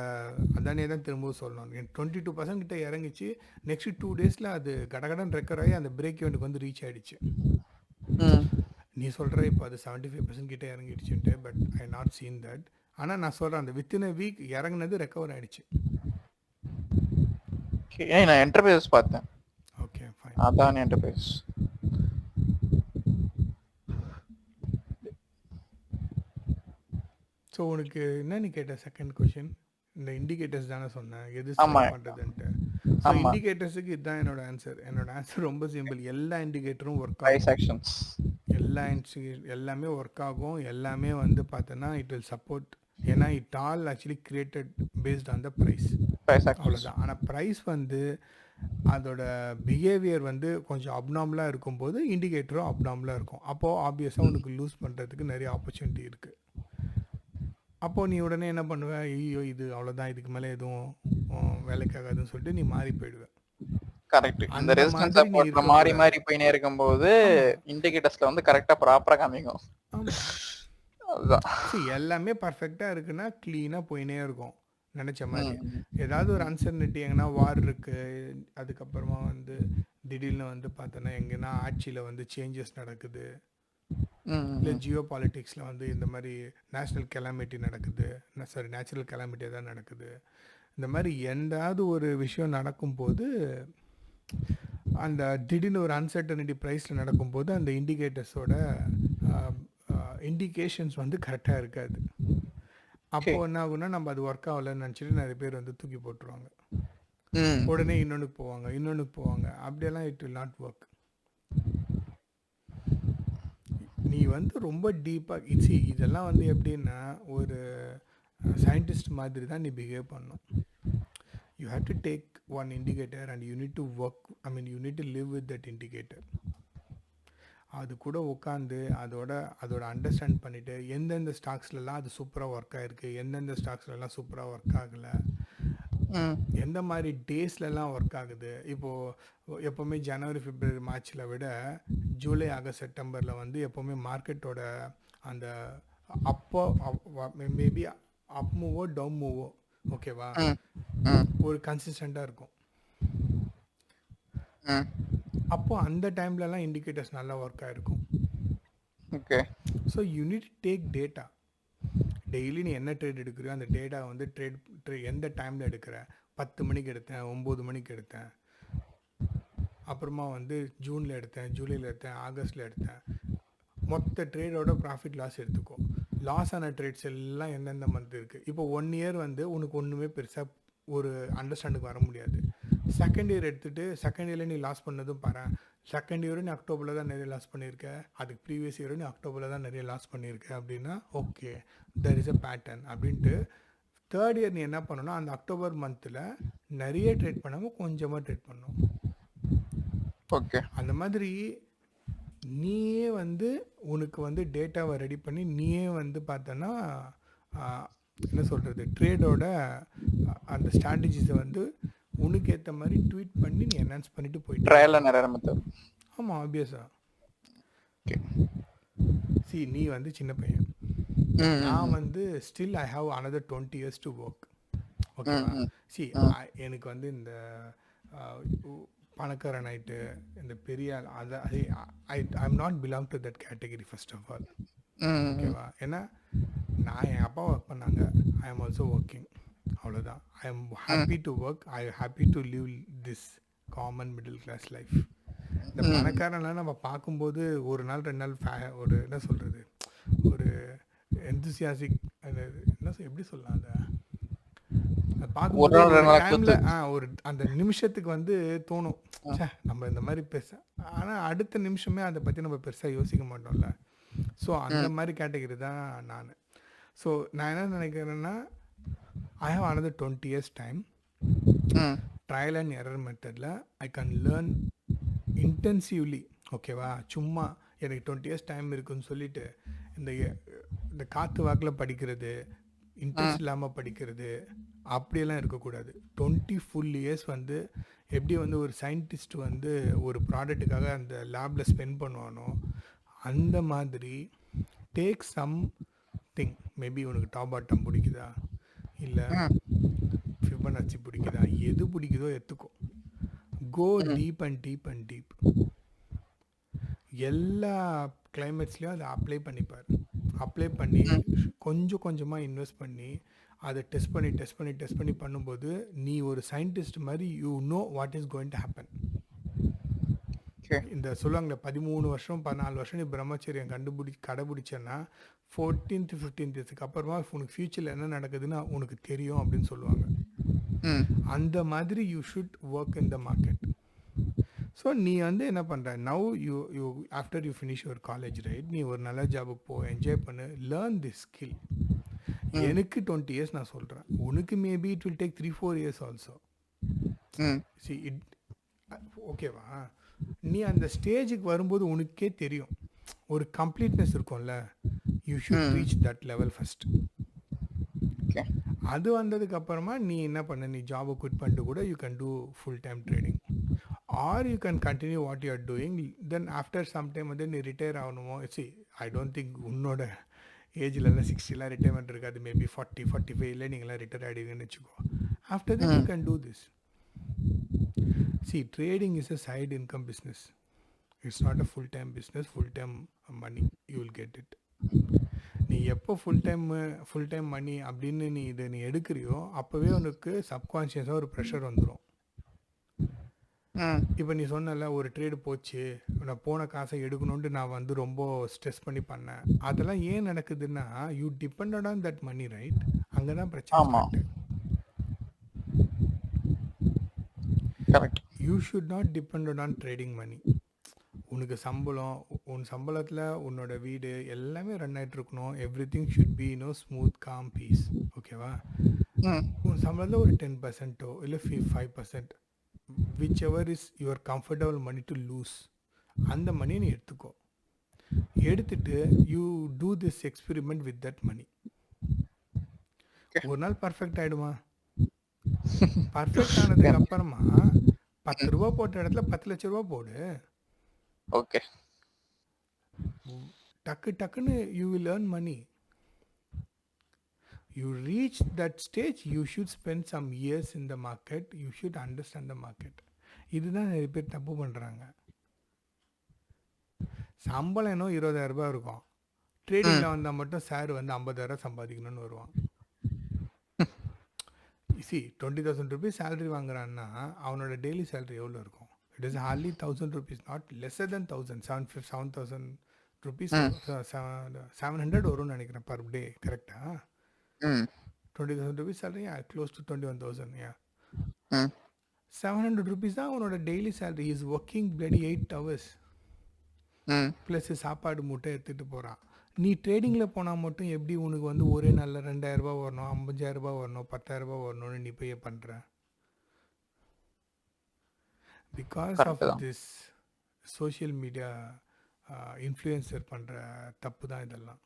Speaker 2: அதானே தான் திரும்பவும் சொல்லணும். 22% கிட்ட இறங்கிச்சு. நெக்ஸ்ட் 2 டேஸில் அது கடகடன் ரெக்கவர் ஆகி அந்த பிரேக் இவனுக்கு வந்து ரீச் ஆகிடுச்சு.
Speaker 1: ம்.
Speaker 2: நீ சொல்கிற இப்போ அது 75% கிட்ட இறங்கிடுச்சுன்ட்டு, but I not seen that. ஆனால் நான் சொல்கிறேன் அந்த வித்தின் அ வீக் இறங்குனது ரெக்கவர் ஆகிடுச்சு.
Speaker 1: நான் என்டர்பிரைஸ் பார்த்தேன்.
Speaker 2: Okay fine.
Speaker 1: அதான் என்டர்பிரைஸ்.
Speaker 2: ஸோ உனக்கு என்ன நீ கேட்ட செகண்ட் கொஷின்? இந்த இண்டிகேட்டர்ஸ் தானே சொன்னேன், எது
Speaker 1: ஆமா.
Speaker 2: செலக்ட் பண்ணுறதுன்ட்டு. ஸோ
Speaker 1: ஆமா.
Speaker 2: இண்டிகேட்டர்ஸுக்கு இதுதான் என்னோட ஆன்சர். என்னோட ஆன்சர் ரொம்ப சிம்பிள். எல்லா இண்டிகேட்டரும் ஒர்க்
Speaker 1: பிரைஸ்
Speaker 2: ஆகும்.
Speaker 1: ஆக்ஷன்ஸ்.
Speaker 2: எல்லாமே ஒர்க் ஆகும். எல்லாமே வந்து பார்த்தோன்னா இட் வில் சப்போர்ட். ஏன்னா it all actually created based on the price.
Speaker 1: Price actions.
Speaker 2: அவ்வளோதான். ஆனால் ப்ரைஸ் வந்து அதோட பிஹேவியர் வந்து கொஞ்சம் அப்நார்மலாக இருக்கும்போது இண்டிகேட்டரும் அப்நார்மலாக இருக்கும். அப்போது ஆப்வியஸாக உனக்கு லூஸ் பண்ணுறதுக்கு நிறைய ஆப்பர்ச்சுனிட்டி இருக்குது. அப்போது நீ உடனே என்ன பண்ணுவ, ஐயோ இது அவ்வளோதான், இதுக்கு மேலே எதுவும் வேலைக்காகாதுன்னு சொல்லிட்டு நீ மாறி போயிடுவ.
Speaker 1: கரெக்ட். இந்த
Speaker 2: அந்த
Speaker 1: ரெசிஸ்டன்ஸ்
Speaker 2: மாதிரி நீ
Speaker 1: சப்போர்ட்ல மாறி
Speaker 2: இருக்கக்கூடாது.
Speaker 1: மாறி போயினே இருக்கும்போது இண்டிகேட்டர்ஸ்ல வந்து கரெக்டா ப்ராப்பரா காமிக்கும்.
Speaker 2: ஆமாம்.
Speaker 1: அதுதான்.
Speaker 2: சரி, எல்லாமே பர்ஃபெக்டாக இருக்குன்னா க்ளீனாக போயினே இருக்கும் நினச்ச மாதிரி.
Speaker 1: ம்.
Speaker 2: ஏதாவது ஒரு அன்சர்னிட்டி, எங்கன்னா வார் இருக்குது, அதுக்கப்புறமா வந்து திடீர்னு வந்து பார்த்தோன்னா எங்கன்னா ஆட்சியில் வந்து சேஞ்சஸ் நடக்குது, இல்லை
Speaker 1: ம்.
Speaker 2: ஜியோ பாலிட்டிக்ஸில் வந்து இந்த மாதிரி நேஷ்னல் கெலாமிட்டி நடக்குது, சாரி நேச்சுரல் கெலாமிட்டி தான் நடக்குது. இந்த மாதிரி எந்தாவது ஒரு விஷயம் நடக்கும்போது, அந்த திடீர்னு ஒரு அன்சர்டனிட்டி ப்ரைஸில் நடக்கும்போது அந்த இண்டிகேட்டர்ஸோட இண்டிகேஷன்ஸ் வந்து கரெக்டாக இருக்காது. அப்போது என்ன ஆகுன்னா நம்ம அது ஒர்க் ஆகலைன்னு நினச்சிட்டு நிறைய பேர் வந்து தூக்கி போட்டுருவாங்க.
Speaker 1: ம்.
Speaker 2: உடனே இன்னொன்றுக்கு போவாங்க. அப்படியெல்லாம் இட் வில் நாட் ஒர்க். நீ வந்து ரொம்ப டீப்பாக இதெல்லாம் வந்து எப்படின்னா ஒரு சயின்டிஸ்ட் மாதிரி தான் நீ பிஹேவ் பண்ணணும். You have to take one indicator and you need to work, I mean you need to live with that indicator. அது கூட உட்காந்து அதோட அண்டர்ஸ்டாண்ட் பண்ணிவிட்டு எந்தெந்த ஸ்டாக்ஸ்லலாம் அது சூப்பராக ஒர்க் ஆகிருக்கு, எந்தெந்த ஸ்டாக்ஸ்லலாம் சூப்பராக ஒர்க் ஆகலை, எந்த மாதிரி டேஸ்லலாம் ஒர்க் ஆகுது. இப்போது எப்போவுமே ஜனவரி, பிப்ரவரி, மார்ச்சில் விட ஜூலை, ஆகஸ்ட், செப்டம்பரில் வந்து எப்போவுமே மார்க்கெட்டோட அந்த அப்போ மேபி அப் மூவோ டவுன் மூவோ ஓகேவா ஒரு கன்சிஸ்டண்ட்டாக இருக்கும். அப்போ அந்த டைம்லலாம் இண்டிகேட்டர்ஸ் நல்லா ஒர்க் ஆகிருக்கும்.
Speaker 1: Okay.
Speaker 2: So you need take data. Daily நீ என்ன ட்ரேட் எடுக்கிறியோ அந்த டேட்டா வந்து எந்த டைமில் எடுக்கிற, 10 மணிக்கு எடுத்தேன், 9 மணிக்கு எடுத்தேன், அப்புறமா வந்து ஜூனில் எடுத்தேன், ஜூலையில் எடுத்தேன், ஆகஸ்ட்டில் எடுத்தேன், மொத்த ட்ரேடோட ப்ராஃபிட் லாஸ் எடுத்துக்கோ. லாஸ் ஆன ட்ரேட்ஸ் எல்லாம் எந்தெந்த மந்த் இருக்குது. இப்போ 1 இயர் வந்து உனக்கு ஒன்றுமே பெருசாக ஒரு அண்டர்ஸ்டாண்டுக்கு வர முடியாது. செகண்ட் இயர் எடுத்துகிட்டு செகண்ட் இயரில் நீ லாஸ் பண்ணதும் பாரு. செகண்ட் இயரும் நீ அக்டோபரில் தான் நிறைய லாஸ் பண்ணியிருக்க, அதுக்கு ப்ரீவியஸ் இயரும் நீ அக்டோபரில் தான் நிறைய லாஸ் பண்ணியிருக்க அப்படின்னா okay there is a pattern அப்படின்ட்டு. தேர்ட் இயர் நீ என்ன பண்ணணும்னா அந்த அக்டோபர் மந்தில் நிறைய ட்ரேட் பண்ணாமல் கொஞ்சமாக ட்ரேட் பண்ணணும்.
Speaker 1: ஓகே.
Speaker 2: அந்த மாதிரி நீயே வந்து உனக்கு வந்து டேட்டாவை ரெடி பண்ணி நீயே வந்து பார்த்தோன்னா என்ன சொல்கிறது, ட்ரேடோட அந்த ஸ்ட்ராட்டஜிஸை வந்து உனக்கு ஏற்ற மாதிரி ட்வீட் பண்ணி நீ என்ஹான்ஸ் பண்ணிட்டு போயிட்டு
Speaker 1: ட்ரையல் நிறைய மெத்தட்.
Speaker 2: ஆமாம் ஆப்வியஸாக.
Speaker 1: ஓகே.
Speaker 2: சி நீ வந்து சின்ன பையன், நான் வந்து still I have another 20 years to work. ஓகேவா? சி எனக்கு வந்து இந்த பணக்காரன் ஆயிட்டு இந்த பெரிய ஆள் அதை I'm not belong to that category first of all. ஓகேவா? ஏன்னா நான் என் அப்பா ஒர்க் பண்ணாங்க, ஐ எம் ஆல்சோ ஒர்க்கிங், அவ்வளோதான். I am happy to work, I happy to live this common middle class life. இந்த பணக்காரன்லாம் நம்ம பார்க்கும்போது ஒரு நாள் 2 நாள் ஒரு என்ன சொல்கிறது, ஒரு எந்தூசியாசிக், எப்படி சொல்லலாம், அதை பார்க்கும்போது ஒரு டைமில் ஒரு அந்த நிமிஷத்துக்கு வந்து தோணும், நம்ம இந்த மாதிரி ஆனால் அடுத்த நிமிஷமே அதை பற்றி நம்ம பெருசாக யோசிக்க மாட்டோம்ல. ஸோ அந்த மாதிரி கேட்டகரி தான் நான். ஸோ நான் என்ன நினைக்கிறேன்னா, I have another 20 years time. Trial and error மெத்தடில் ஐ கேன் லேர்ன் இன்டென்சிவ்லி. ஓகேவா? சும்மா எனக்கு 20 years டைம் இருக்குன்னு சொல்லிட்டு இந்த காற்று வாக்கில் படிக்கிறது, இன்ட்ரெஸ்ட் இல்லாமல் படிக்கிறது அப்படியெல்லாம் இருக்கக்கூடாது. 20 full years வந்து எப்படி வந்து ஒரு சயின்டிஸ்ட் வந்து ஒரு ப்ராடக்ட்டுக்காக அந்த லேபில் ஸ்பெண்ட் பண்ணுவானோ அந்த மாதிரி டேக் சம் திங். மேபி உனக்கு டாப் பாட்டம் பிடிக்குதா, இல்லை ஃபிபனாச்சி பிடிக்குதா, எது பிடிக்குதோ எடுத்துக்கோ. Go deep and deep and deep. எல்லா கிளைமேட்ஸ்லேயும் அதை அப்ளை பண்ணிப்பார். அப்ளை பண்ணி கொஞ்சம் கொஞ்சமாக இன்வெஸ்ட் பண்ணி அதை டெஸ்ட் பண்ணி பண்ணும்போது நீ ஒரு சயின்டிஸ்ட் மாதிரி you know what is going to happen. இந்த சொல்லுவாங்களே 13 வருஷம் 14 வருஷம் நீ பிரம்மச்சரியம் கடைபிடிச்சேன்னா 14th 15th அப்புறமா உனக்கு ஃபியூச்சரில் என்ன நடக்குதுன்னு உனக்கு தெரியும் அப்படின்னு சொல்லுவாங்க. அந்த மாதிரி you should work in the market. So நீ வந்து என்ன பண்ணுற, now you after you finish your college, right, நீ ஒரு நல்ல ஜாபுக்கு போ, என்ஜாய் பண்ணு, லேர்ன் திஸ் ஸ்கில். எனக்கு 20 years நான் சொல்கிறேன், உனக்கு maybe it will take 3-4 years also. See it ஓகேவா? நீ அந்த ஸ்டேஜுக்கு வரும்போது உனக்கே தெரியும், ஒரு கம்ப்ளீட்னஸ் இருக்கும்ல. You should reach that level first. அது வந்ததுக்கு அப்புறமா நீ என்ன பண்ண, நீ ஜாபை குவிட் பண்ணிட்டு கூட you can do full time trading, or you can continue what you are doing. Then after some time வந்து நீ ரிட்டையர் ஆகணுமோ, சி ஐ டோன்ட் திங்க் உன்னோட ஏஜ்லலாம் 60 ரிட்டைர்மெண்ட் இருக்காது, மேபி 40-45 நீங்களாம் ரிட்டையர் ஆகிடுவீங்கன்னு வச்சுக்கோ. After that you can do this. See trading is a side income business, it's not a full time business. Full time money you will get it. நீ எப்போ full time மணி அப்படின்னு நீ எடுக்கிறியோ அப்போவே உனக்கு சப்கான்ஷியஸாக ஒரு ப்ரெஷர் வந்துடும். இப்போ நீ சொன்னல ஒரு ட்ரேடு போச்சு, நான் போன காசை எடுக்கணுன்ட்டு நான் வந்து ரொம்ப ஸ்ட்ரெஸ் பண்ணி பண்ணேன். அதெல்லாம் ஏன் நடக்குதுன்னா you depended on that money, right? அங்கே தான் பிரச்சனை. You should not depended on trading money. உனக்கு சம்பளம், உன் சம்பளத்தில் உன்னோட வீடு எல்லாமே ரன் ஆகிட்டு இருக்கணும். Everything should be smooth calm peace. ஓகேவா? உன் சம்பளத்தில் ஒரு 10% இல்லை 5%, whichever is your comfortable money to lose, அந்த மணியை நீ எடுத்துட்டு you do this experiment with that money. ஒரு நாள் பர்ஃபெக்ட் ஆகிடுமா? பர்ஃபெக்ட் ஆனதுக்கு அப்புறமா 10 ரூபா போட்ட இடத்துல 10 லட்ச ரூபா போடு.
Speaker 1: ஓகே,
Speaker 2: டக்குன்னு you will earn money. You reach that stage, you should spend some years in the market, you should understand the market. இதுதான் நிறைய பேர் தப்பு பண்ணுறாங்க. சம்பளம் என்ன 20,000 ரூபாய் இருக்கும், ட்ரேடிங்கில் வந்தால் மட்டும் சார் வந்து 50,000 சம்பாதிக்கணும்னு வருவான். சி 20,000 rupees சேலரி வாங்குறான்னா அவனோட டெய்லி சேலரி எவ்வளோ இருக்கும்? It is hardly 1,000 rupees, not lesser than 7,000 rupees, 700 வரும்னு நினைக்கிறேன் பர் டே. கரெக்டா? 20,000 rupees salary, close to 21,000. Yeah. 700 rupees தான் அவனோட daily salary. Is working bloody 8 hours plus சாப்பாடு மூட்டை எடுத்துகிட்டு போகிறான். நீ ட்ரேடிங்கில் போனால் மட்டும் எப்படி உனக்கு வந்து ஒரே நாளில் 2,000 ரூபாய் வரணும், 50,000 ரூபாய் வரணும், 10,000 ரூபாய் வரணும்னு நீ போய் பண்ணுற? Because of this social media influencer பண்ணுற தப்பு தான் இதெல்லாம்.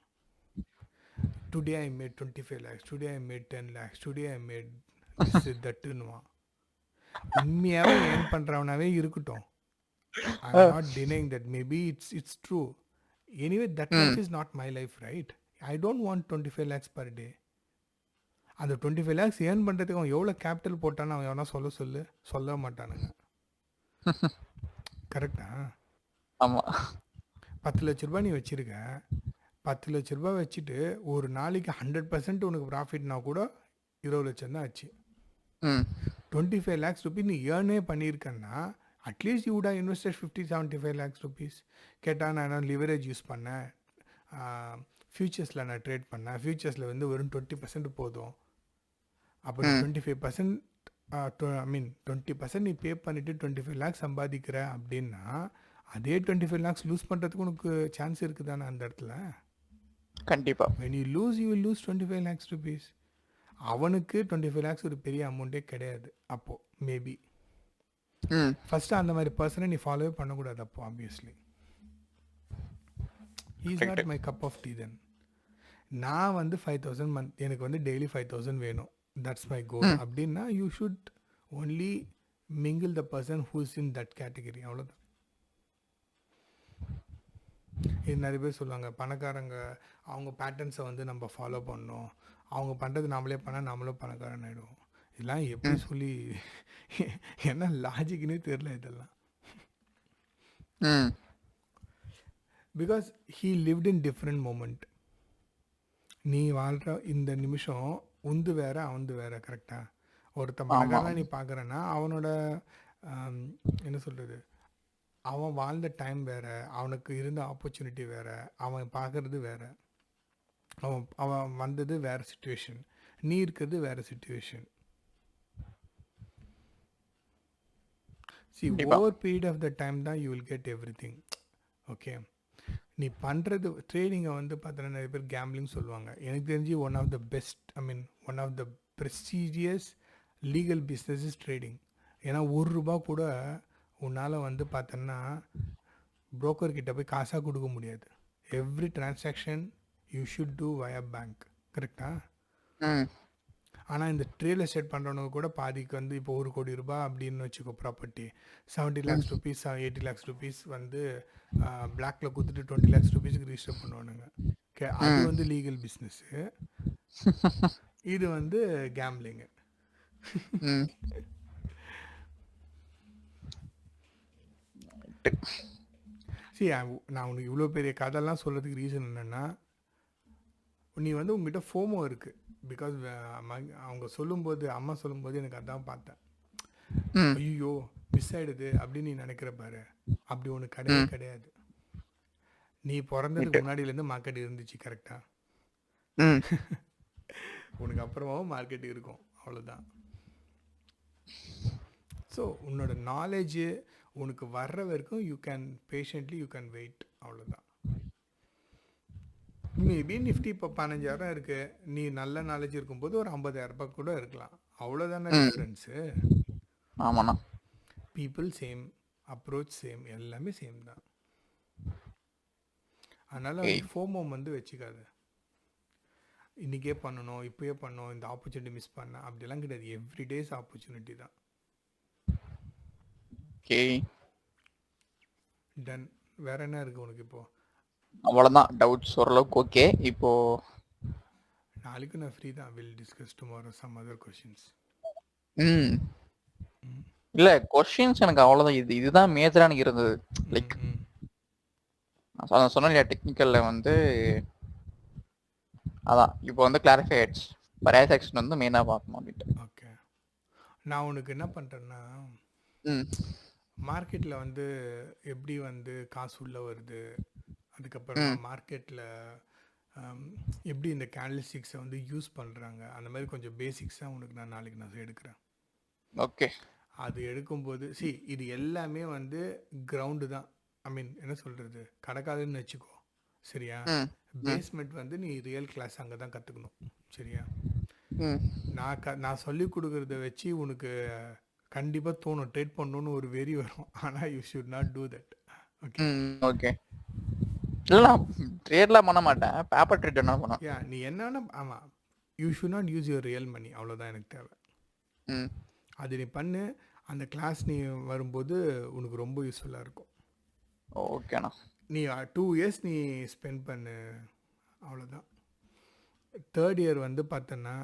Speaker 2: Today I made 25 lakhs, today I made 10 lakhs, today I made this thatnuwa. உண்மையாவே ஏர்ன் பண்றவனாவே இருக்கட்டும். I am not denying that, maybe it's true. Anyway, that life is not my life, right? I don't want 25 lakhs per day. அந்த 25 lakhs earn பண்ணுறதுக்கு அவன் எவ்வளோ capital போட்டான்னு அவன் எவனா சொல்ல மாட்டானுங்க. கரெக்டா?
Speaker 1: ஆமா.
Speaker 2: 10,00,000 நீ வச்சிருக்க. 10,00,000 வச்சுட்டு ஒரு நாளைக்கு 100% உனக்கு ப்ராஃபிட்னா கூட 20,00,000 தான் ஆச்சு.
Speaker 1: ம்.
Speaker 2: 25 lakhs rupees நீ ஏர்னே பண்ணியிருக்கன்னா at least you would have invested 50-75 lakhs rupees. கேட்டால் நான் லிவரேஜ் யூஸ் பண்ணேன், ஃபியூச்சர்ஸில் நான் ட்ரேட் பண்ணேன், ஃபியூச்சர்ஸில் வந்து வெறும் 20% போதும். அப்போ நீ 25% ஐ மீன் 20% நீ பே பண்ணிவிட்டு 25 lakhs சம்பாதிக்கிற அப்படின்னா அதே 25 lakhs லூஸ் பண்ணுறதுக்கு உனக்கு சான்ஸ் இருக்குதானே அந்த இடத்துல?
Speaker 1: கண்டிப்பா.
Speaker 2: when you lose you will lose 25 lakhs rupees. அவனுக்கு 25 lakhs ஒரு பெரிய அமௌண்ட்டே கிடையாது அப்போது மேபி. ஃபஸ்ட்டு அந்த மாதிரி பர்சனை நீ ஃபாலோவே பண்ணக்கூடாது அப்போ obviously. Is not my cup of tea then. நான் வந்து 5,000 மந்த் எனக்கு வந்து டெய்லி 5,000 வேணும், தட்ஸ் மை கோல் அப்படின்னா you should only mingle the person who's in that category. அவ்வளோதான். இது நிறைய பேர் சொல்லுவாங்க பணக்காரங்க அவங்க பேட்டர்ன்ஸை வந்து நம்ம ஃபாலோ பண்ணணும், அவங்க பண்ணுறது நம்மளே பண்ணால் நம்மளும் பணக்காரன் ஆகிடுவோம். இதெல்லாம் எப்படி சொல்லி என்ன லாஜிக்னே தெரில இதெல்லாம். Because he lived in different moment. நீ வாழ்கிற இந்த நிமிஷம் உந்து வேற அவந்து வேற. கரெக்டாக? ஒருத்தன் பணக்காரன் நீ பார்க்குறேன்னா அவனோட என்ன சொல்கிறது, அவன் வாழ்ந்த டைம் வேறு, அவனுக்கு இருந்த ஆப்பர்ச்சுனிட்டி வேறு, அவன் பார்க்குறது வேறு, அவன் வந்தது வேறு சுச்சுவேஷன், நீ இருக்கிறது வேறு situation. See over period of the time தான் you will get everything. Okay, நீ பண்ணுறது ட்ரேடிங்கை வந்து பார்த்தோன்னா நிறைய பேர் கேம்பிளிங் சொல்லுவாங்க. எனக்கு தெரிஞ்சு one of the best, I mean one of the prestigious legal business is trading. ஏன்னா ₹1 கூட உன்னால் வந்து பார்த்தோன்னா புரோக்கர்கிட்ட போய் காசாக கொடுக்க முடியாது. Every transaction you should do via bank. கரெக்டா? ஆனால் இந்த ரியல் எஸ்டேட் பண்ணுறவங்க கூட பாதிக்கு வந்து இப்போ ₹1 கோடி அப்படின்னு வச்சுக்கோ property, 70 lakhs rupees 80 lakhs rupees வந்து பிளாக்ல கொடுத்துட்டு 20 lakhs rupeesக்கு ரிஜிஸ்டர் பண்ணுவானுங்க. ஓகே, அது வந்து லீகல் பிஸ்னஸ்ஸு, இது வந்து கேம்பிளிங்கு. சரி, நான் உனக்கு இவ்வளோ பெரிய கதைலாம் சொல்கிறதுக்கு ரீசன் என்னென்னா நீ வந்து உங்ககிட்ட ஃபோமோ இருக்குது. பிகாஸ் அவங்க சொல்லும்போது, அம்மா சொல்லும்போது எனக்கு அதான் பார்த்தேன். ஐயோ மிஸ் ஆகிடுது அப்படின்னு நீ நினைக்கிற பாரு, அப்படி ஒன்று கிடையவே கிடையாது. நீ பிறந்ததுக்கு முன்னாடியிலேருந்து மார்க்கெட் இருந்துச்சு. கரெக்டா? உனக்கு அப்புறமாவும் மார்க்கெட் இருக்கும், அவ்வளோதான். ஸோ உன்னோட நாலேஜு உனக்கு வர்ற வரைக்கும் you can patiently you can wait, அவ்வளோதான். மேபி நிஃப்டி இப்போ 15,000 இருக்குது, நீ நல்ல நாலேஜ் இருக்கும்போது ஒரு 50,000 கூட இருக்கலாம், அவ்வளோதானே டிஃப்ரென்ஸு.
Speaker 1: ஆமாண்ணா.
Speaker 2: பீப்புள் சேம், அப்ரோச் சேம், எல்லாமே சேம் தான். அதனால் ஃபோமோ வந்து வச்சுக்காது. இன்றைக்கே பண்ணணும், இப்போயே பண்ணணும், இந்த ஆப்பர்ச்சுனிட்டி மிஸ் பண்ண அப்படிலாம் கிடையாது. எவ்ரி டேஸ் ஆப்பர்ச்சுனிட்டி தான்.
Speaker 1: Okay,
Speaker 2: done. வேற என்ன இருக்குது உனக்கு இப்போது?
Speaker 1: அவ்வளோதான், டவுட்ஸ் ஓரளவுக்கு ஓகே. இப்போ
Speaker 2: நாளைக்கு நான் ஃப்ரீ தான். Will discuss tomorrow some other questions.
Speaker 1: இல்லை, கொஷின்ஸ் எனக்கு அவ்வளோதான். இதுதான் மேஜராக எனக்கு இருந்தது. லைக் நான் சொன்னேன் இல்லையா, டெக்னிக்கலில் வந்து அதான் இப்போ வந்து கிளாரிஃபை ஆயிடுச்சு. பரையா செக்ஷன் வந்து மெயினாக பார்க்கணும் அப்படின்ட்டு.
Speaker 2: ஓகே, நான் உனக்கு என்ன பண்ணுறேன்னா மார்க்கெட்டில் வந்து எப்படி வந்து காசு உள்ளே வருது, அதுக்கப்புறமா மார்க்கெட்டில் எப்படி இந்த கேண்டில்ஸ்டிக்ஸை வந்து யூஸ் பண்ணுறாங்க, அந்த மாதிரி கொஞ்சம் பேசிக்ஸாக உனக்கு நான் நாளைக்கு நான் எடுக்கிறேன்.
Speaker 1: ஓகே,
Speaker 2: அது எடுக்கும்போது இது எல்லாமே வந்து கிரவுண்டு தான். ஐ மீன் என்ன சொல்கிறது, கடக்காதுன்னு வச்சுக்கோ. சரியா? பேஸ்மெண்ட் வந்து நீ ரியல் கிளாஸ் அங்கே தான் கற்றுக்கணும். சரியா? நான் சொல்லி கொடுக்குறத வச்சு உனக்கு கண்டிப்பாக தோணும் ட்ரேட் பண்ணணும்னு ஒரு வெறி வரும். ஆனால் you should not do that. Okay
Speaker 1: okay. இல்லை, ட்ரேட்லாம் பண்ண மாட்டேன், பேப்பர் ட்ரேட் என்ன பண்ணுவேன்.
Speaker 2: யா, நீ என்னன்னா ஆமாம், you should not use your real money, அவ்வளோதான் எனக்கு தேவை. அது நீ பண்ணு, அந்த கிளாஸ் நீ வரும்போது உனக்கு ரொம்ப யூஸ்ஃபுல்லாக இருக்கும்.
Speaker 1: ஓகேண்ணா.
Speaker 2: நீ 2 years நீ ஸ்பெண்ட் பண்ணு, அவ்வளோதான். 3rd year வந்து பார்த்தோன்னா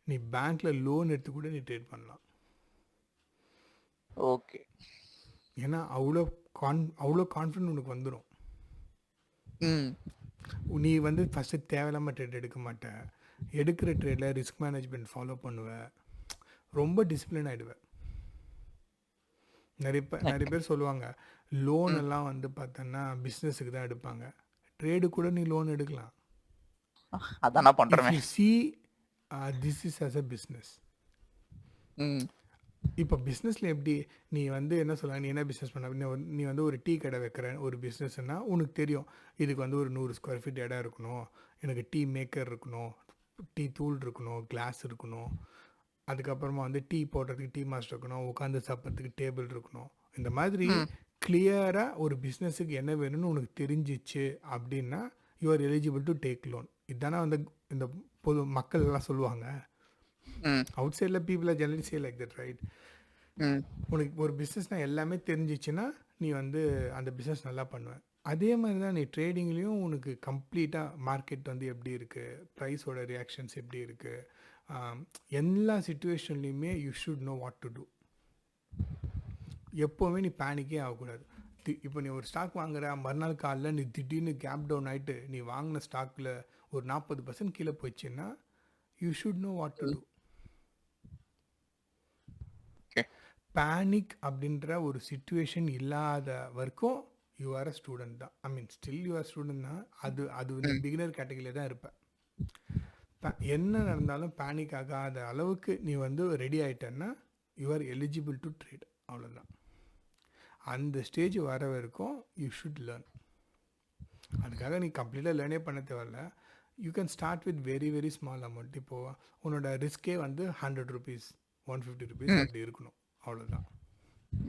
Speaker 2: நீ பேங்க்கில் லோன் எடுத்து கூட நீ ட்ரேட் பண்ணலாம்.
Speaker 1: ஓகே,
Speaker 2: ஏன்னா அவ்வளோ கான்ஃபிடென்ட் உனக்கு வந்துடும்.
Speaker 1: ம்.
Speaker 2: நீ வந்து ஃபஸ்ட்டு தேவையில்லாமல் ட்ரேட் எடுக்க மாட்ட. எடுக்கிற ட்ரேடில் ரிஸ்க் மேனேஜ்மெண்ட் ஃபாலோ பண்ணுவ. ரொம்ப டிசிப்ளின் ஆகிடுவேன். நிறைய பேர் சொல்லுவாங்க லோன்
Speaker 1: ம்.
Speaker 2: எல்லாம் வந்து பார்த்தோன்னா பிஸ்னஸுக்கு தான் எடுப்பாங்க. ட்ரேடு கூட நீ லோன் எடுக்கலாம்.
Speaker 1: அதானா
Speaker 2: இஃப்
Speaker 1: பண்றமே.
Speaker 2: You see this is as a business.
Speaker 1: ம்.
Speaker 2: இப்போ பிஸ்னஸில் எப்படி நீ வந்து என்ன சொல்லலாம், நீ என்ன பிஸ்னஸ் பண்ண, நீ வந்து ஒரு டீ கடை வைக்கிற ஒரு பிஸ்னஸ்னால் உனக்கு தெரியும் இதுக்கு வந்து ஒரு 100 ஸ்கொயர் ஃபீட் இடம் இருக்கணும், எனக்கு டீ மேக்கர் இருக்கணும், டீ தூள் இருக்கணும், கிளாஸ் இருக்கணும், அதுக்கப்புறமா வந்து டீ போடுறதுக்கு டீ மாஸ்டர் இருக்கணும், உட்காந்து சாப்பிட்றதுக்கு டேபிள் இருக்கணும். இந்த மாதிரி
Speaker 1: ம்.
Speaker 2: கிளியராக ஒரு பிஸ்னஸுக்கு என்ன வேணும்னு உனக்கு தெரிஞ்சிச்சு அப்படின்னா you are eligible to take loan. இதுதானே வந்து இந்த பொது மக்கள் எல்லாம் சொல்லுவாங்க.
Speaker 1: ம்.
Speaker 2: அவுட் சைடில் people are generally say like that, right?
Speaker 1: ம்.
Speaker 2: உனக்கு ஒரு பிஸ்னஸ்னால் எல்லாமே தெரிஞ்சிச்சுன்னா நீ வந்து அந்த பிஸ்னஸ் நல்லா பண்ணுவேன். அதே மாதிரி தான் நீ ட்ரேடிங்லேயும் உனக்கு கம்ப்ளீட்டாக மார்க்கெட் வந்து எப்படி இருக்குது, ப்ரைஸோட ரியாக்ஷன்ஸ் எப்படி இருக்குது, எல்லா சுச்சுவேஷன்லேயுமே you should know what to do. எப்போவுமே நீ பேனிக்கே ஆகக்கூடாது. இப்போ நீ ஒரு ஸ்டாக் வாங்குற, மறுநாள் காலைல நீ திடீர்னு கேப் டவுன் ஆகிட்டு நீ வாங்கின ஸ்டாக்கில் ஒரு 40% கீழே போயிடுச்சுன்னா you should know what to do. Panic அப்படின்ற ஒரு சுச்சுவேஷன் இல்லாத வரைக்கும் யூ ஆர் அ ஸ்டூடெண்ட் தான். ஐ மீன் ஸ்டில் யூ ஆர் ஸ்டூடெண்ட் தான். அது வந்து பிகினர் கேட்டகரியில் தான் இருப்பேன். என்ன நடந்தாலும் பேனிக் ஆகாத அளவுக்கு நீ வந்து ரெடி ஆகிட்டேன்னா you are eligible to trade. அவ்வளோதான். அந்த ஸ்டேஜ் வர வரைக்கும் யூ ஷுட் லேர்ன். அதுக்காக நீ கம்ப்ளீட்டாக லேர்னே பண்ண தேவையில்ல. You can start with very very small amount. இப்போது உன்னோட ரிஸ்கே வந்து 100 ருபீஸ் 150 ருபீஸ் அப்படி இருக்கணும். அவ்வளோதான்.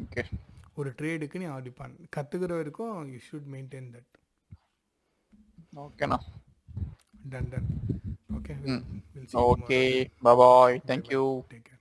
Speaker 1: ஓகே.
Speaker 2: ஒரு ட்ரேடுக்கு நீ அப்படி கற்றுக்கிற வரைக்கும் யூ ஷுட் மெயின்டைன் தட்.
Speaker 1: ஓகேண்ணா.
Speaker 2: டன். ஓகே.
Speaker 1: ஓகே. பாய். தேங்க்யூ.
Speaker 2: Take care.